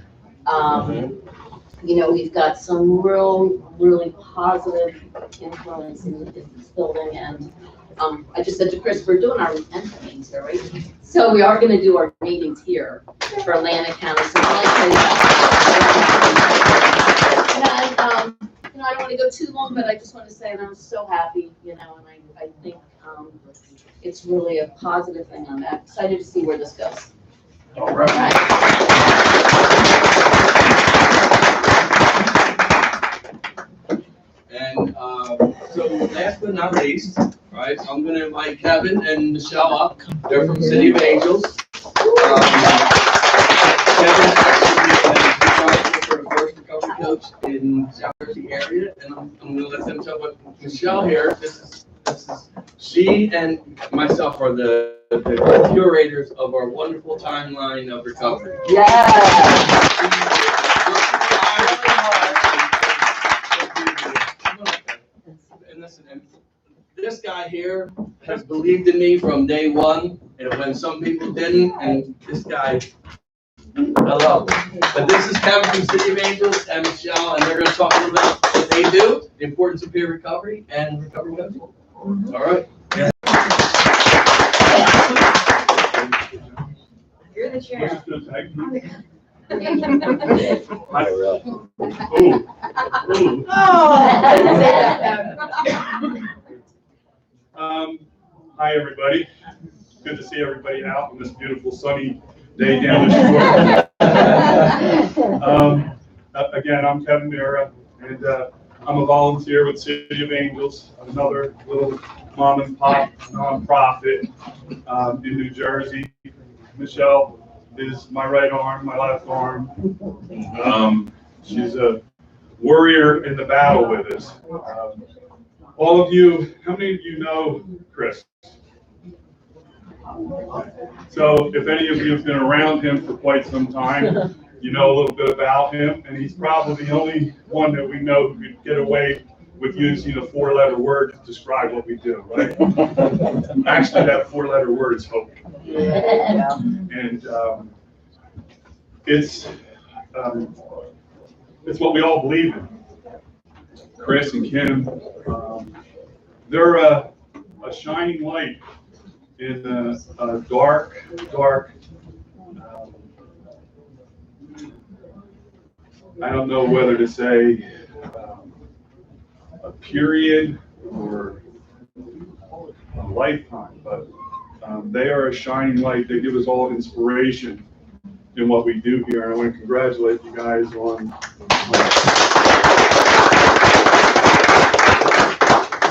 You know, we've got some really positive influence in this building, and I just said to Chris, we're doing our weekend meetings here, right? So we are going to do our meetings here for Atlantic County. So I'm excited about it. And you know, I don't want to go too long, but I just want to say that I'm so happy, you know, and I think it's really a positive thing. I'm excited to see where this goes.
All right. And so last but not least, right, I'm going to invite Kevin and Michelle up. They're from City of Angels. Kevin's actually for the first recovery coach in South Jersey area, and I'm going to let them tell what Michelle here. This is she and myself are the curators of our wonderful timeline of recovery. And listen, this guy here has believed in me from day one, and when some people didn't, and this guy, I love him. But this is Kevin from City of Angels and Michelle, and they're going to talk a little about what they do, the importance of peer recovery and recovery coaching. All right. Yeah.
You're the chair.
Hi, everybody. Good to see everybody out on this beautiful sunny day down the shore. Again, I'm Kevin Mira, and I'm a volunteer with City of Angels, another little mom and pop nonprofit in New Jersey. Michelle is my right arm, my left arm. She's a warrior in the battle with us. All of you, how many of you know Chris? So if any of you have been around him for quite some time, you know a little bit about him, and he's probably the only one that we know who could get away with using a 4-letter word to describe what we do, right? Actually, that 4-letter word is hope. And it's what we all believe in. Chris and Kim, they're a shining light in a dark, I don't know whether to say a period or a lifetime, but they are a shining light. They give us all inspiration in what we do here. And I want to congratulate you guys on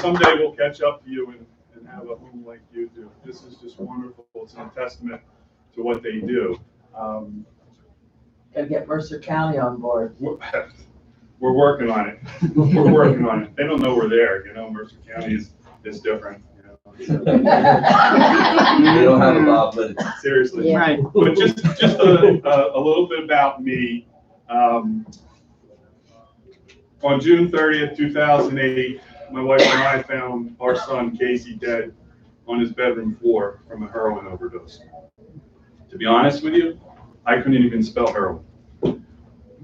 someday we'll catch up to you and have a home like you do. This is just wonderful. It's a testament to what they do.
Gotta get Mercer County on board.
We're working on it. We're working on it. They don't know we're there, you know. Mercer County is different. You know?
They don't have a Bob Litt.
Seriously.
Yeah. Right.
But just a little bit about me. On June 30th, 2008, my wife and I found our son Casey dead on his bedroom floor from a heroin overdose. To be honest with you, I couldn't even spell heroin.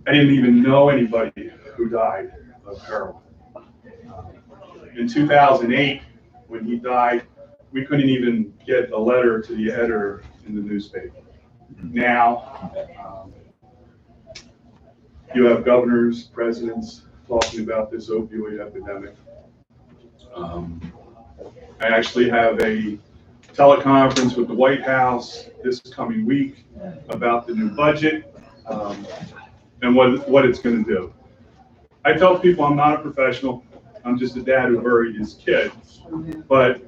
I didn't even know anybody who died of heroin. In 2008, when he died, we couldn't even get a letter to the editor in the newspaper. Now, you have governors, presidents talking about this opioid epidemic. I actually have a teleconference with the White House this coming week about the new budget and what it's going to do. I tell people I'm not a professional. I'm just a dad who buried his kid. But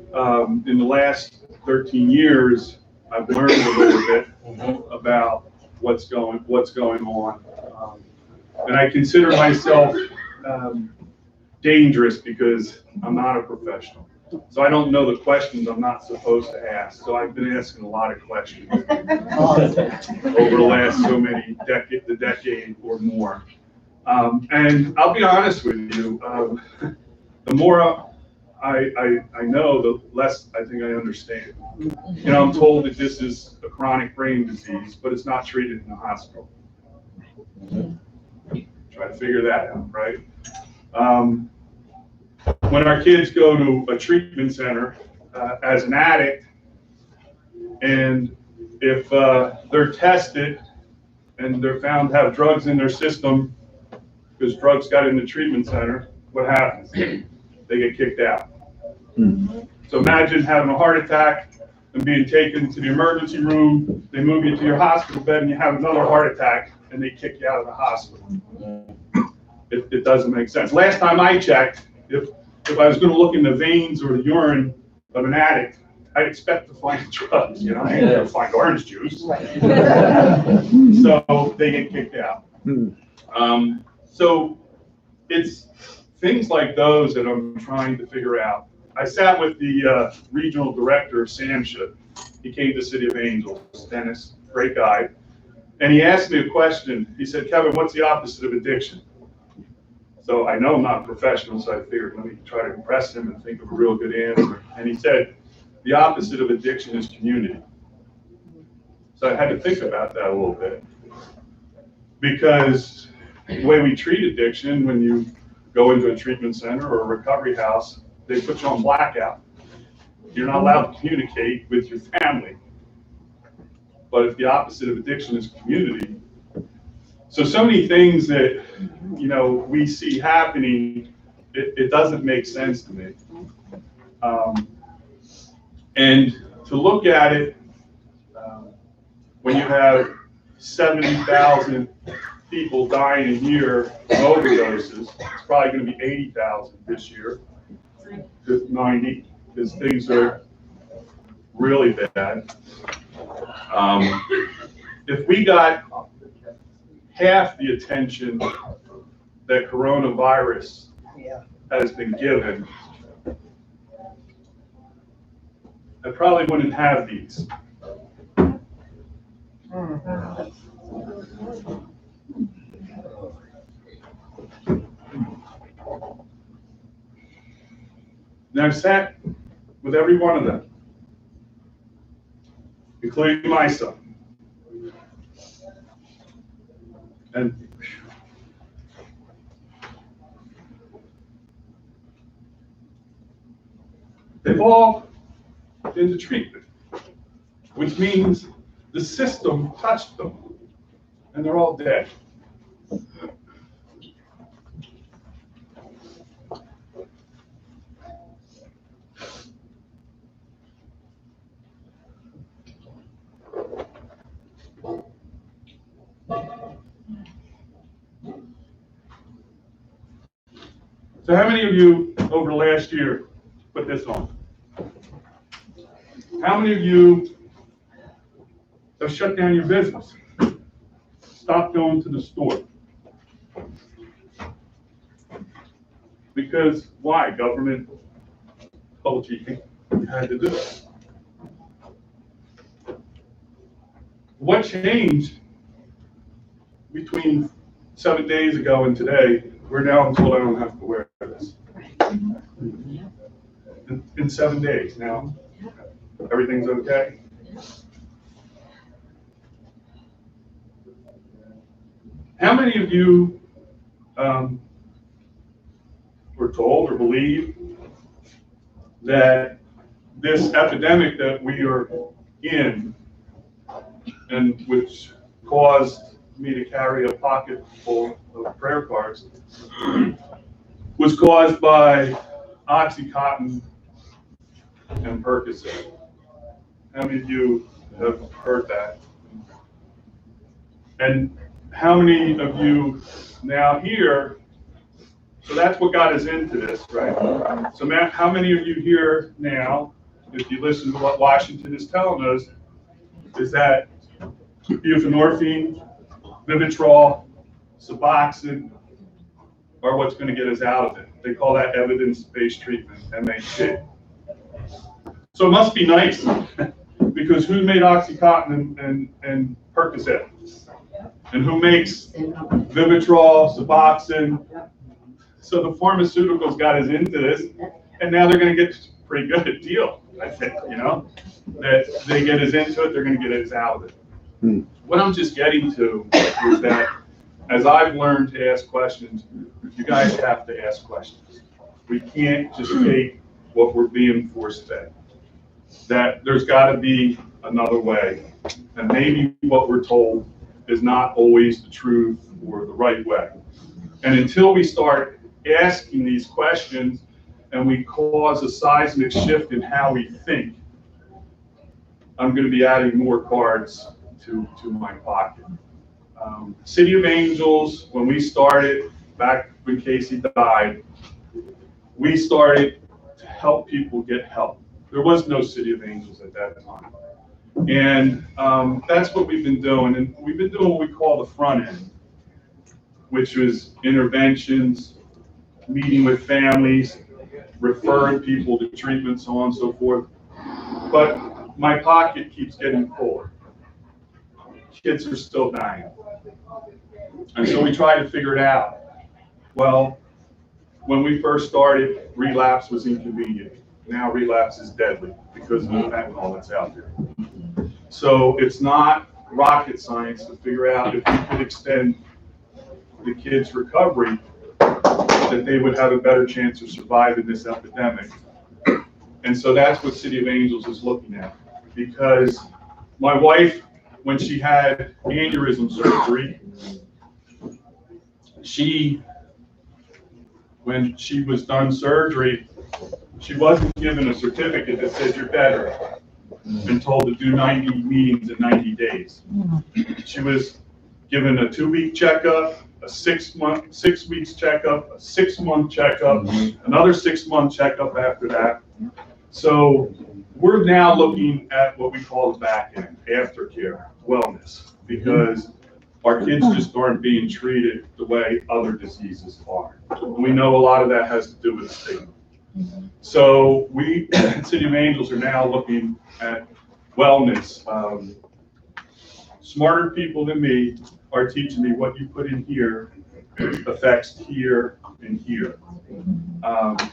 in the last 13 years, I've learned a little bit about what's going on, and I consider myself dangerous because I'm not a professional. So I don't know the questions I'm not supposed to ask. So I've been asking a lot of questions over the last the decade or more. And I'll be honest with you, the more I know, the less I think I understand. You know, I'm told that this is a chronic brain disease, but it's not treated in the hospital. Try to figure that out, right? When our kids go to a treatment center as an addict, and if they're tested and they're found to have drugs in their system because drugs got in the treatment center, what happens? They get kicked out. So imagine having a heart attack and being taken to the emergency room, they move you to your hospital bed and you have another heart attack and they kick you out of the hospital. It doesn't make sense. Last time I checked, if I was going to look in the veins or the urine of an addict, I'd expect to find drugs, you know, I ain't going to find orange juice. So they get kicked out. So it's things like those that I'm trying to figure out. I sat with the regional director of SAMHSA. He came to City of Angels, Dennis, great guy. And he asked me a question. He said, Kevin, what's the opposite of addiction? So I know I'm not a professional, so I figured let me try to impress him and think of a real good answer. And he said, the opposite of addiction is community. So I had to think about that a little bit. Because the way we treat addiction, when you go into a treatment center or a recovery house, they put you on blackout. You're not allowed to communicate with your family. But if the opposite of addiction is community, so many things that, you know, we see happening, it doesn't make sense to me. And to look at it, when you have 70,000 people dying a year of overdoses, it's probably going to be 80,000 this year, just 90, because things are really bad. If we got half the attention that coronavirus has been given, I probably wouldn't have these. And I've sat with every one of them, including my son. And they've all been to treatment, which means the system touched them, and they're all dead. So how many of you over the last year put this on? How many of you have shut down your business? Stop going to the store? Because why? Government told you you had to do it. What changed between 7 days ago and today? Where now I'm told I don't have to wear this. In 7 days now, everything's okay. How many of you were told or believe that this epidemic that we are in, and which caused me to carry a pocket full of prayer cards, was caused by Oxycontin and Percocet? How many of you have heard that? And how many of you now here, so that's what got us into this, right? So Matt, how many of you here now, if you listen to what Washington is telling us, is that buprenorphine, Vivitrol, Suboxone are what's going to get us out of it. They call that evidence-based treatment, MAT. So it must be nice, because who made Oxycontin and Percocet? And who makes Vivitrol, Suboxone? So the pharmaceuticals got us into this, and now they're going to get pretty good a deal, I think, you know? That they get us into it, they're going to get us out of it. What I'm just getting to is that as I've learned to ask questions, you guys have to ask questions. We can't just take what we're being forced fed. That there's got to be another way. And maybe what we're told is not always the truth or the right way. And until we start asking these questions and we cause a seismic shift in how we think, I'm going to be adding more cards to my pocket. City of Angels, when we started, back when Casey died, we started to help people get help. There was no City of Angels at that time. And that's what we've been doing. And we've been doing what we call the front end, which was interventions, meeting with families, referring people to treatment, so on and so forth. But my pocket keeps getting fuller. Kids are still dying. And so we try to figure it out. Well, when we first started, relapse was inconvenient. Now relapse is deadly because of the fentanyl that's out there. So it's not rocket science to figure out if we could extend the kids' recovery, that they would have a better chance of surviving this epidemic. And so that's what City of Angels is looking at. Because my wife, when she had aneurysm surgery, when she was done surgery, She wasn't given a certificate that says you're better and told to do 90 meetings in 90 days. She was given a 2-week checkup, a 6 weeks checkup, a 6-month checkup, another 6-month checkup after that. So we're now looking at what we call the back end, aftercare, wellness, because our kids just aren't being treated the way other diseases are. And we know a lot of that has to do with stigma. So we, at City of Angels, are now looking at wellness. Smarter people than me are teaching me what you put in here affects here and here.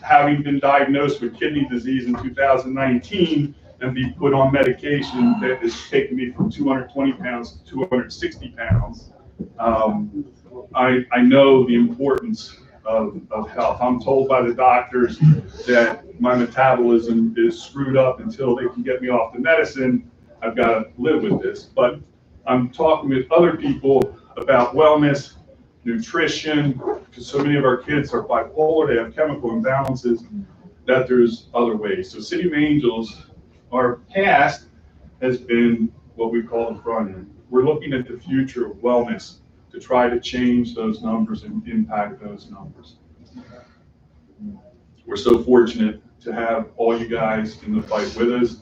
Having been diagnosed with kidney disease in 2019 and be put on medication that has taken me from 220 pounds to 260 pounds, I know the importance of health. I'm told by the doctors that my metabolism is screwed up until they can get me off the medicine. I've got to live with this. But I'm talking with other people about wellness, nutrition, because so many of our kids are bipolar, they have chemical imbalances, that there's other ways. So City of Angels, our past has been what we call the front end. We're looking at the future of wellness to try to change those numbers and impact those numbers. We're so fortunate to have all you guys in the fight with us,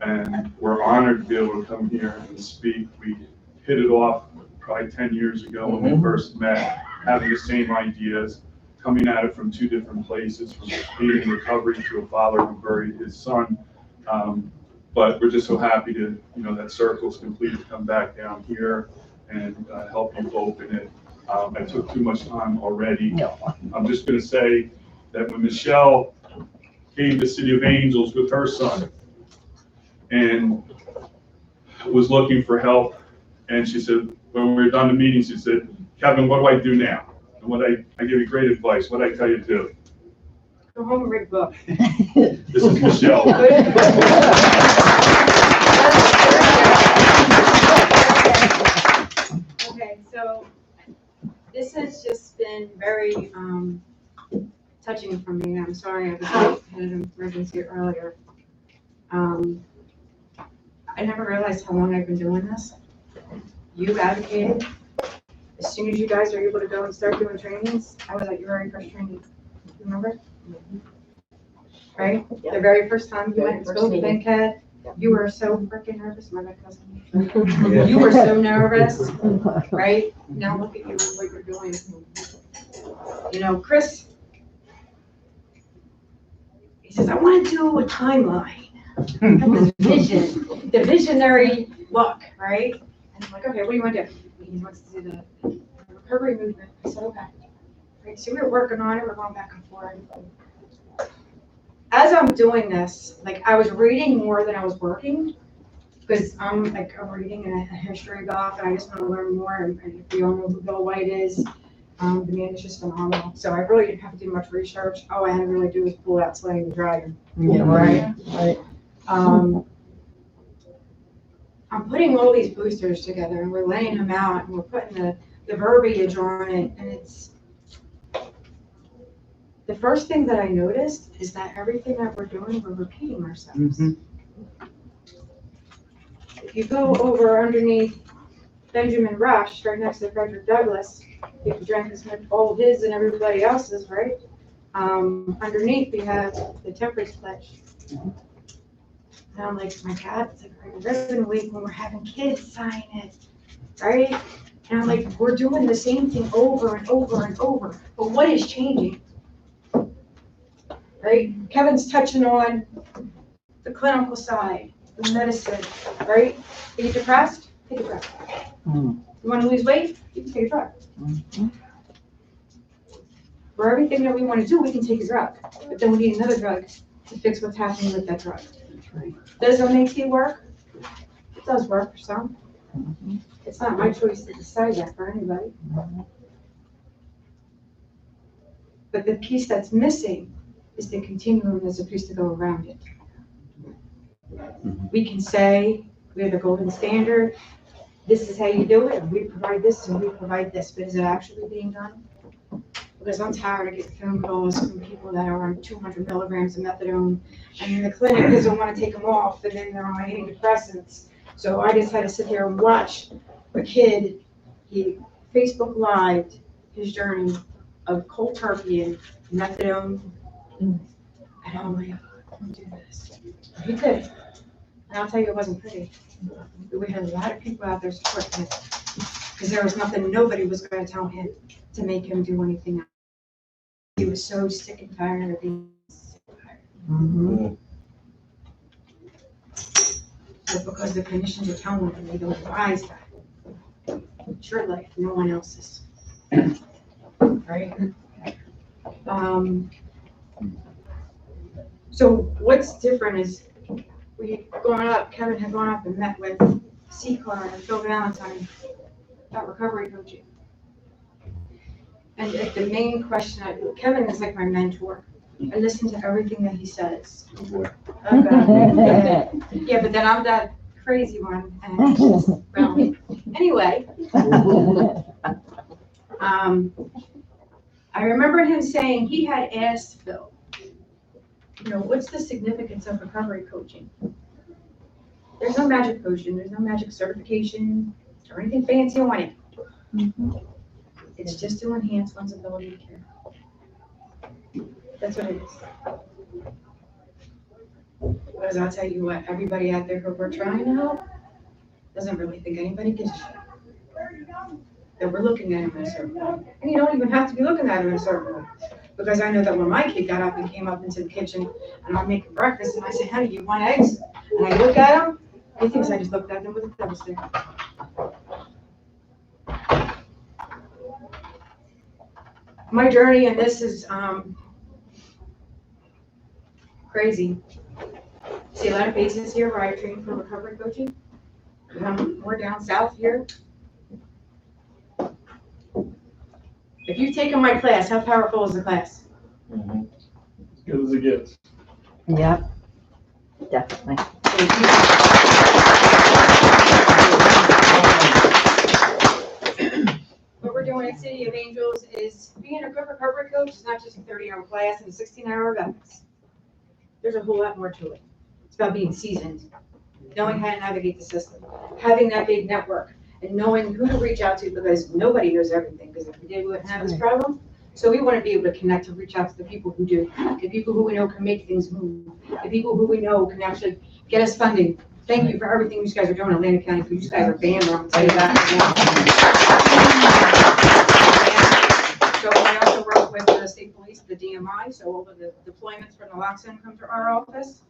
and we're honored to be able to come here and speak. We hit it off probably 10 years ago when we first met, having the same ideas, coming at it from 2 different places, from being in recovery to a father who buried his son. But we're just so happy to, that circle's complete, to come back down here and help you open it. I took too much time already. I'm just going to say that when Michelle came to City of Angels with her son and was looking for help, and she said, when we were done the meeting, she said, Kevin, what do I do now? And I give you great advice. What did I tell you to do?
Go home and read a book.
This is Michelle.
Okay, so this has just been very touching for me. I'm sorry, I had an emergency earlier. I never realized how long I've been doing this. You advocated. As soon as you guys are able to go and start doing trainings, I was at your very first training. Remember? Right? The very first time you went and spoke to BenCAD, you were so freaking nervous. My cousin. You were so nervous, right? Now look at you and what you're doing. Chris, he says, I want to do a timeline. The visionary look, right? And I'm like, okay, what do you want to do? He wants to do the recovery movement. I said, okay. Right, so we were working on it, we're going back and forth. As I'm doing this, I was reading more than I was working, because I'm reading a history buff, and I just want to learn more, and if you all know who Bill White is, the man is just phenomenal. So I really didn't have to do much research. All I had to really do was pull out Slaying the Dragon. Right? I'm putting all these boosters together, and we're laying them out, and we're putting the verbiage on it, and it's the first thing that I noticed is that everything that we're doing, we're repeating ourselves. If you go over underneath Benjamin Rush, right next to Frederick Douglass, you can drink as much all of his and everybody else's, right? Underneath we have the Temperance Pledge. And I'm like, my God, it's like Ribbon Week when we're having kids sign it, right? And I'm like, we're doing the same thing over and over and over, but what is changing? Right? Kevin's touching on the clinical side, the medicine, right? Are you depressed? Take a drug. You want to lose weight? You can take a drug. For everything that we want to do, we can take a drug, but then we need another drug to fix what's happening with that drug. Does OMT work? It does work for some. It's not my choice to decide that for anybody. But the piece that's missing is the continuum that's supposed to go around it. We can say we have a golden standard, this is how you do it, and we provide this and we provide this, but is it actually being done? because I'm tired of getting phone calls from people that are on 200 milligrams of methadone, and the clinic doesn't want to take them off, and then they're on antidepressants. So I just had to sit there and watch a kid, he Facebook Lived his journey of cold turkey and methadone. And I'm like, I can't do this. He did. And I'll tell you, it wasn't pretty. But we had a lot of people out there supporting him. Because there was nothing, nobody was going to tell him to make him do anything else. He was so sick and tired of being sick and tired. But because the clinicians are telling him, they don't advise that. It's your life, no one else's. Right? So what's different is Kevin had gone up and met with C-Car and Phil Valentine about recovery coaching. And the main question, Kevin is like my mentor. I listen to everything that he says. Okay. Yeah, but then I'm that crazy one. And well, anyway, I remember him saying he had asked Phil, what's the significance of recovery coaching? There's no magic potion, there's no magic certification or anything fancy on it. It's just to enhance one's ability to care. That's what it is. Because I'll tell you what, everybody out there who we're trying to help doesn't really think anybody gives a shit. That we're looking at them in a certain way. And you don't even have to be looking at them in a certain way. Because I know that when my kid got up and came up into the kitchen and I'm making breakfast and I say, honey, you want eggs? And I look at him, he thinks I just looked at them with a double stare. My journey in this is crazy. See a lot of faces here where I train for recovery coaching. We're down south here. If you've taken my class, how powerful is the class?
As good as it gets.
Yeah, definitely.
What we're doing at City of Angels is being a good recovery coach is not just a 30-hour class and a 16-hour events. There's a whole lot more to it. It's about being seasoned, knowing how to navigate the system, having that big network, and knowing who to reach out to because nobody knows everything. Because if we did, we wouldn't have this problem. So we want to be able to connect to reach out to the people who do, the people who we know can make things move, the people who we know can actually get us funding. Thank you for everything you guys are doing in Atlantic County, because you guys are banned, I'm tell you that. So I also work with the state police, the DMI, so all of the deployments from the Naloxone come to our office,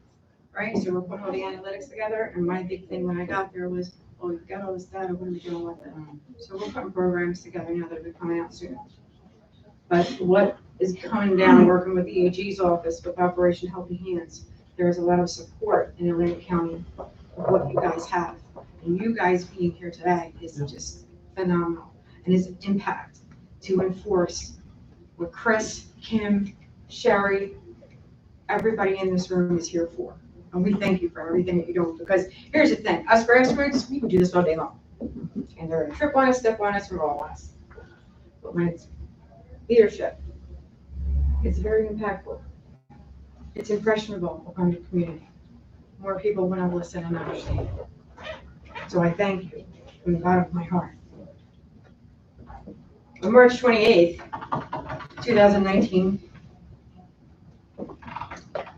right? So we're putting all the analytics together, and my big thing when I got there was, oh, you've got all this data, what are we doing with it? So we're putting programs together now that will be coming out soon. But what is coming down, working with the AG's office with Operation Helping Hands, there is a lot of support in Atlantic County of what you guys have. And you guys being here today is just phenomenal. And its impact to enforce what Chris, Kim, Sherry, everybody in this room is here for. And we thank you for everything that you're doing, because here's the thing, us grassroots, we can do this all day long. And they're gonna trip on us, step on us, and roll on us. But when it's leadership, it's very impactful. It's impressionable upon the community. More people want to listen and understand. So I thank you from the bottom of my heart. On March 28th, 2019,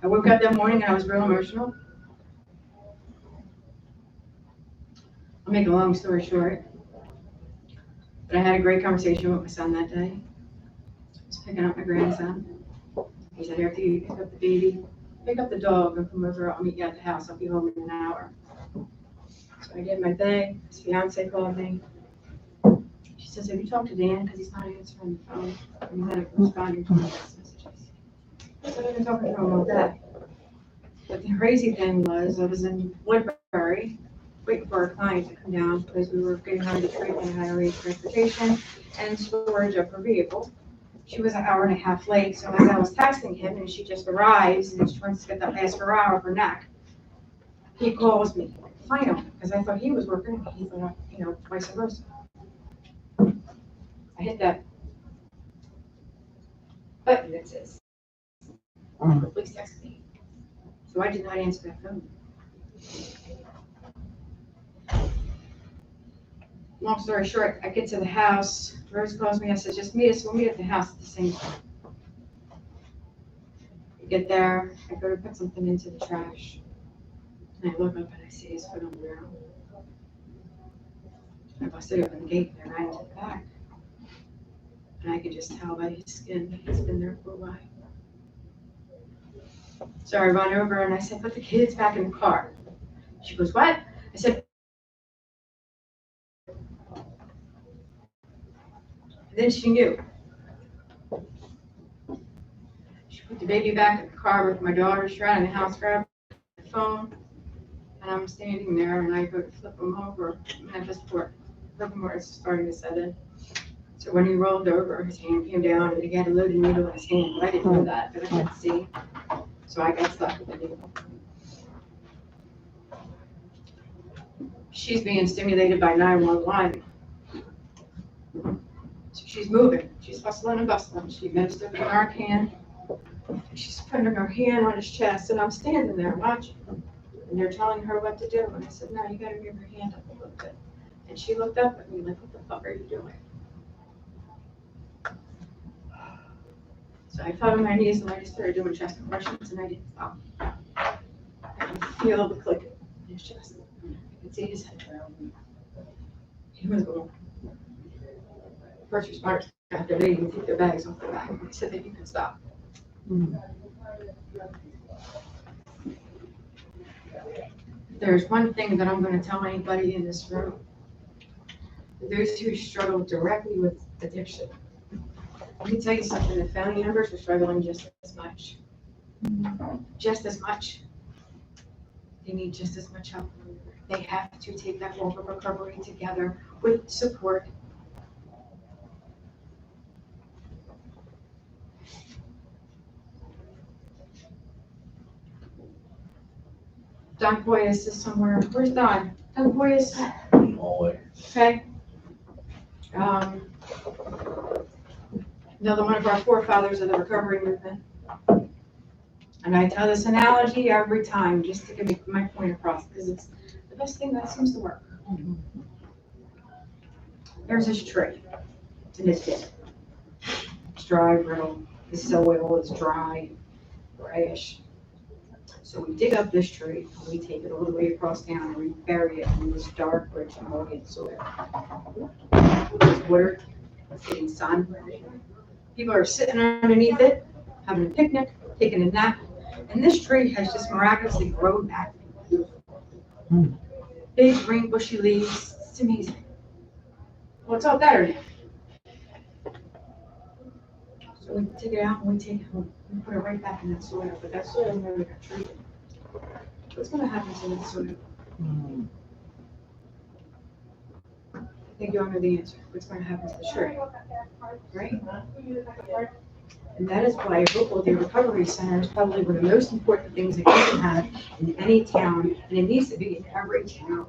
I woke up that morning and I was real emotional. I'll make a long story short, but I had a great conversation with my son that day. I was picking up my grandson. He said, after you pick up the baby, pick up the dog and come over, I'll meet you at the house, I'll be home in an hour. So I did my thing, his fiance called me. She says, have you talked to Dan? Because he's not answering the phone, and he's not responding to my text messages. I said, I've been talking to him all day. But the crazy thing was, I was in Woodbury, waiting for a client to come down, because we were getting ready to treatment and had to arrange transportation and storage of her vehicle. She was an hour and a half late, so as I was texting him, and she just arrives, and she wants to get that last Ferrari off her neck, he calls me, final, because I thought he was working, and he thought, vice versa. I hit that button that says, please text me. So I did not answer that phone. Long story short, I get to the house, Rose calls me, I said, just meet us, we'll meet at the house at the same time. I get there, I go to put something into the trash. And I look up and I see his foot on the ground. I busted open the gate and I ran to the back. And I could just tell by his skin that he's been there for a while. So I run over and I said, put the kids back in the car. She goes, what? I said, and then she knew. She put the baby back in the car with my daughter. She ran in the house, grabbed the phone, and I'm standing there and I go to flip him over. And I just flip him over, it's starting to set in. So when he rolled over, his hand came down and he had a loaded needle in his hand. I didn't know that, but I couldn't see. So I got stuck with the needle. She's being stimulated by 911. So she's moving, she's hustling and bustling. She administered the Narcan. She's putting her hand on his chest and I'm standing there watching. And they're telling her what to do. And I said, no, you gotta move your hand up a little bit. And she looked up at me like, what the fuck are you doing? So I fell on my knees and I just started doing chest compressions and I didn't stop. I could feel the click in his chest. I could see his head down. He was going. First responders got their lady and take their bags off their back. They said that you can stop. There's one thing that I'm going to tell anybody in this room. Those who struggle directly with addiction. Let me tell you something, the family members are struggling just as much. Just as much. They need just as much help. They have to take that walk of recovery together with support. Don Poyas is somewhere. Where's Don? Don Poyas? Okay. Another one of our forefathers of the recovery movement. And I tell this analogy every time just to get my point across because it's the best thing that seems to work. There's this tree. And it's dead. It's dry, brittle. The soil is dry, grayish. So we dig up this tree, and we take it all the way across town, and we bury it in this dark, rich, molded soil. There's water, it's getting sun. People are sitting underneath it, having a picnic, taking a nap, and this tree has just miraculously grown back. Big, green, bushy leaves. It's amazing. Well, it's all better now. So we take it out and we take it home. We put it right back in that soil, but that soil never got treated. What's going to happen to that soil? I think you all know the answer. What's going to happen to the tree? Right? And that is why Vocal Day Recovery Center is probably one of the most important things that you can have in any town, and it needs to be in every town.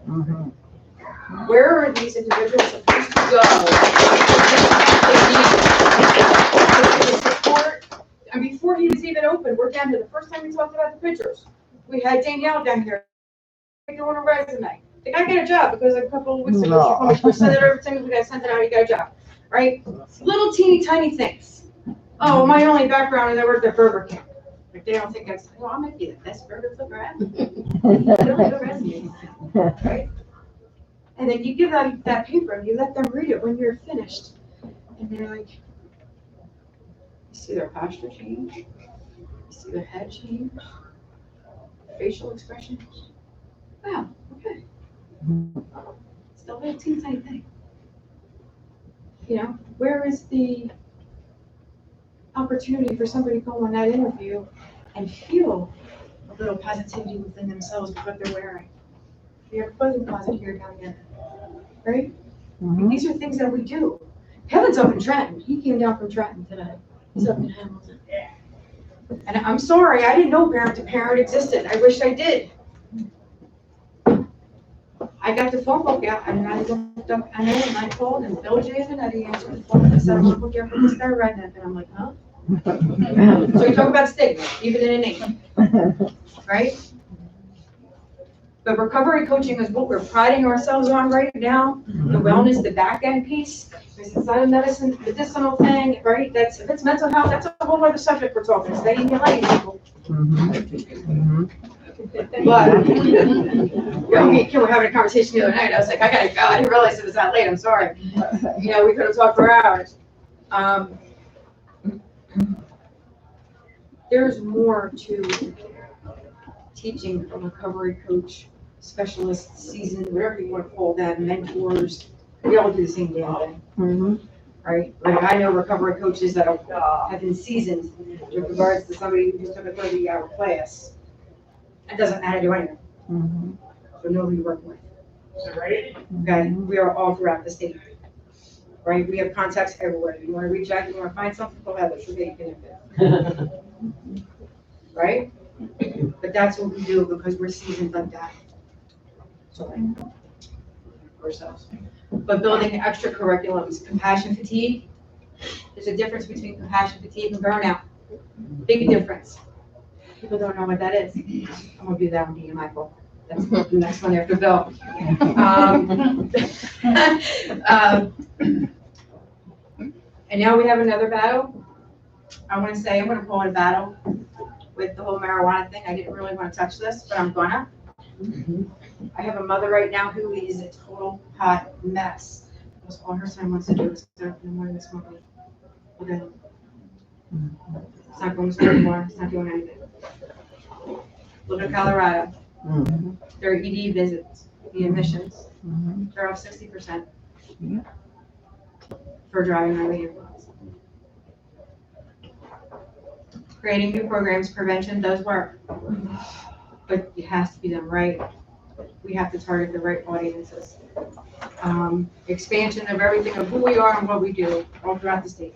Where are these individuals supposed to go? Support. And before he was even open, we're down here. The first time we talked about the pictures, we had Danielle down here doing a resume. The guy got a job because a couple of weeks ago she sent it over to me. We got sent it out. He got a job, right? Little teeny tiny things. Oh, my only background is I worked at Burger King. Like they don't think that's. Well, I might be the best burger flipper ever. Really good resume, right? And then you give them that paper and you let them read it when you're finished. And they're like, you see their posture change, you see their head change, facial expression. Wow, okay. Still a teeny tiny thing. You know, where is the opportunity for somebody to go on that interview and feel a little positivity within themselves with what they're wearing? We have a clothing closet here down here, right? And these are things that we do. Kevin's up in Trenton. He came down from Trenton today. He's up in Hamilton. And I'm sorry, I didn't know parent to parent existed. I wish I did. I got the phone book out and I looked up, and I called and Bill Jason and he answered the phone and I said, I'm looking for this guy Redneck. And I'm like, huh? So we talk about stigma, even in a name, right? But recovery coaching is what we're priding ourselves on right now, the wellness, the back end piece. Because it's not a medicinal thing, right? That's, if it's mental health, that's a whole other subject we're talking, stay in your lane, people. But, me and Kim were having a conversation the other night, I was like, I gotta go, I didn't realize it was that late, I'm sorry. You know, we could have talked for hours. There's more to teaching a recovery coach, specialist, seasoned, whatever you want to call them, mentors. We all do the same damn thing, right? Like I know recovery coaches that have been seasoned with regards to somebody who just took a 30-hour class. It doesn't matter to anyone. So know who you're working with. Okay, we are all throughout the state, right? We have contacts everywhere. You want to reach out, you want to find something, go ahead, she'll get you connected. Right? But that's what we do because we're seasoned like that. So, ourselves. But building extra curriculums, compassion fatigue. There's a difference between compassion fatigue and burnout. Big difference. People don't know what that is. I'm gonna do that one to you, Michael. That's the next one after Bill. And now we have another battle. I want to say, I'm going to call it a battle with the whole marijuana thing. I didn't really want to touch this, but I'm gonna. I have a mother right now who is a total hot mess. Because all her son wants to do is get up in the morning and smoke weed. Okay. It's not going to school anymore. It's not doing anything. Look at Colorado. Their ED visits, the admissions, they're off 60% for driving under the influence. Creating new programs, prevention does work, but it has to be done right. We have to target the right audiences. Expansion of everything of who we are and what we do all throughout the state.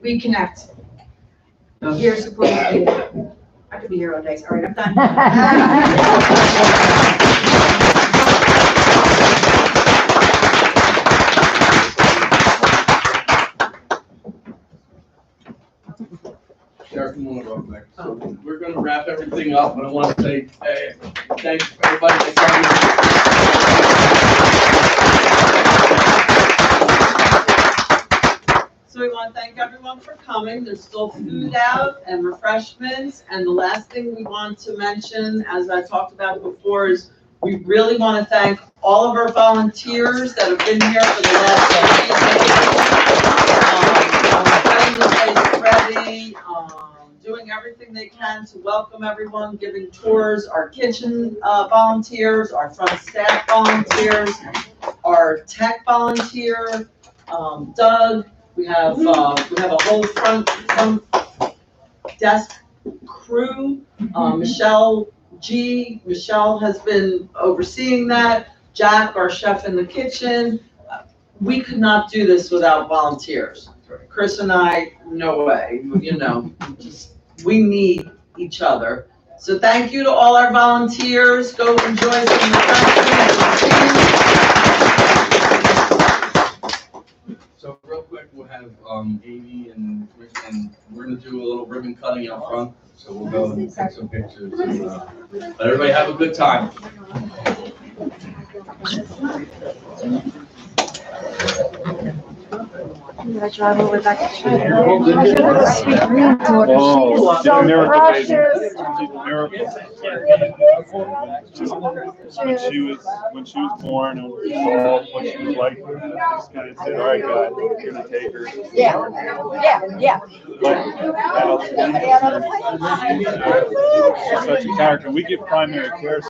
We connect. Here supporting you. I could be here all day. All right, I'm done.
Sheriff, come on over next. So we're gonna wrap everything up, but I want to say, thanks everybody for coming.
So we want to thank everyone for coming. There's still food out and refreshments. And the last thing we want to mention, as I talked about before, is we really want to thank all of our volunteers that have been here for the last 8 days. Getting the place ready, doing everything they can to welcome everyone, giving tours, our kitchen volunteers, our front staff volunteers, our tech volunteer, Doug. We have a whole front desk crew. Michelle has been overseeing that. Jack, our chef in the kitchen. We could not do this without volunteers. Chris and I, no way. You know, we need each other. So thank you to all our volunteers. Go enjoy some refreshments.
So real quick, we'll have Amy and we're gonna do a little ribbon cutting out front. So we'll go and take some pictures. And, let everybody have a good time.
I'm gonna drive over back to
Oh,
so
Miracle
precious.
Miracle. When she was born and we saw what she was like, we just kind of said, all right, God, we're gonna take her.
Yeah.
But, she's such a character. We give primary care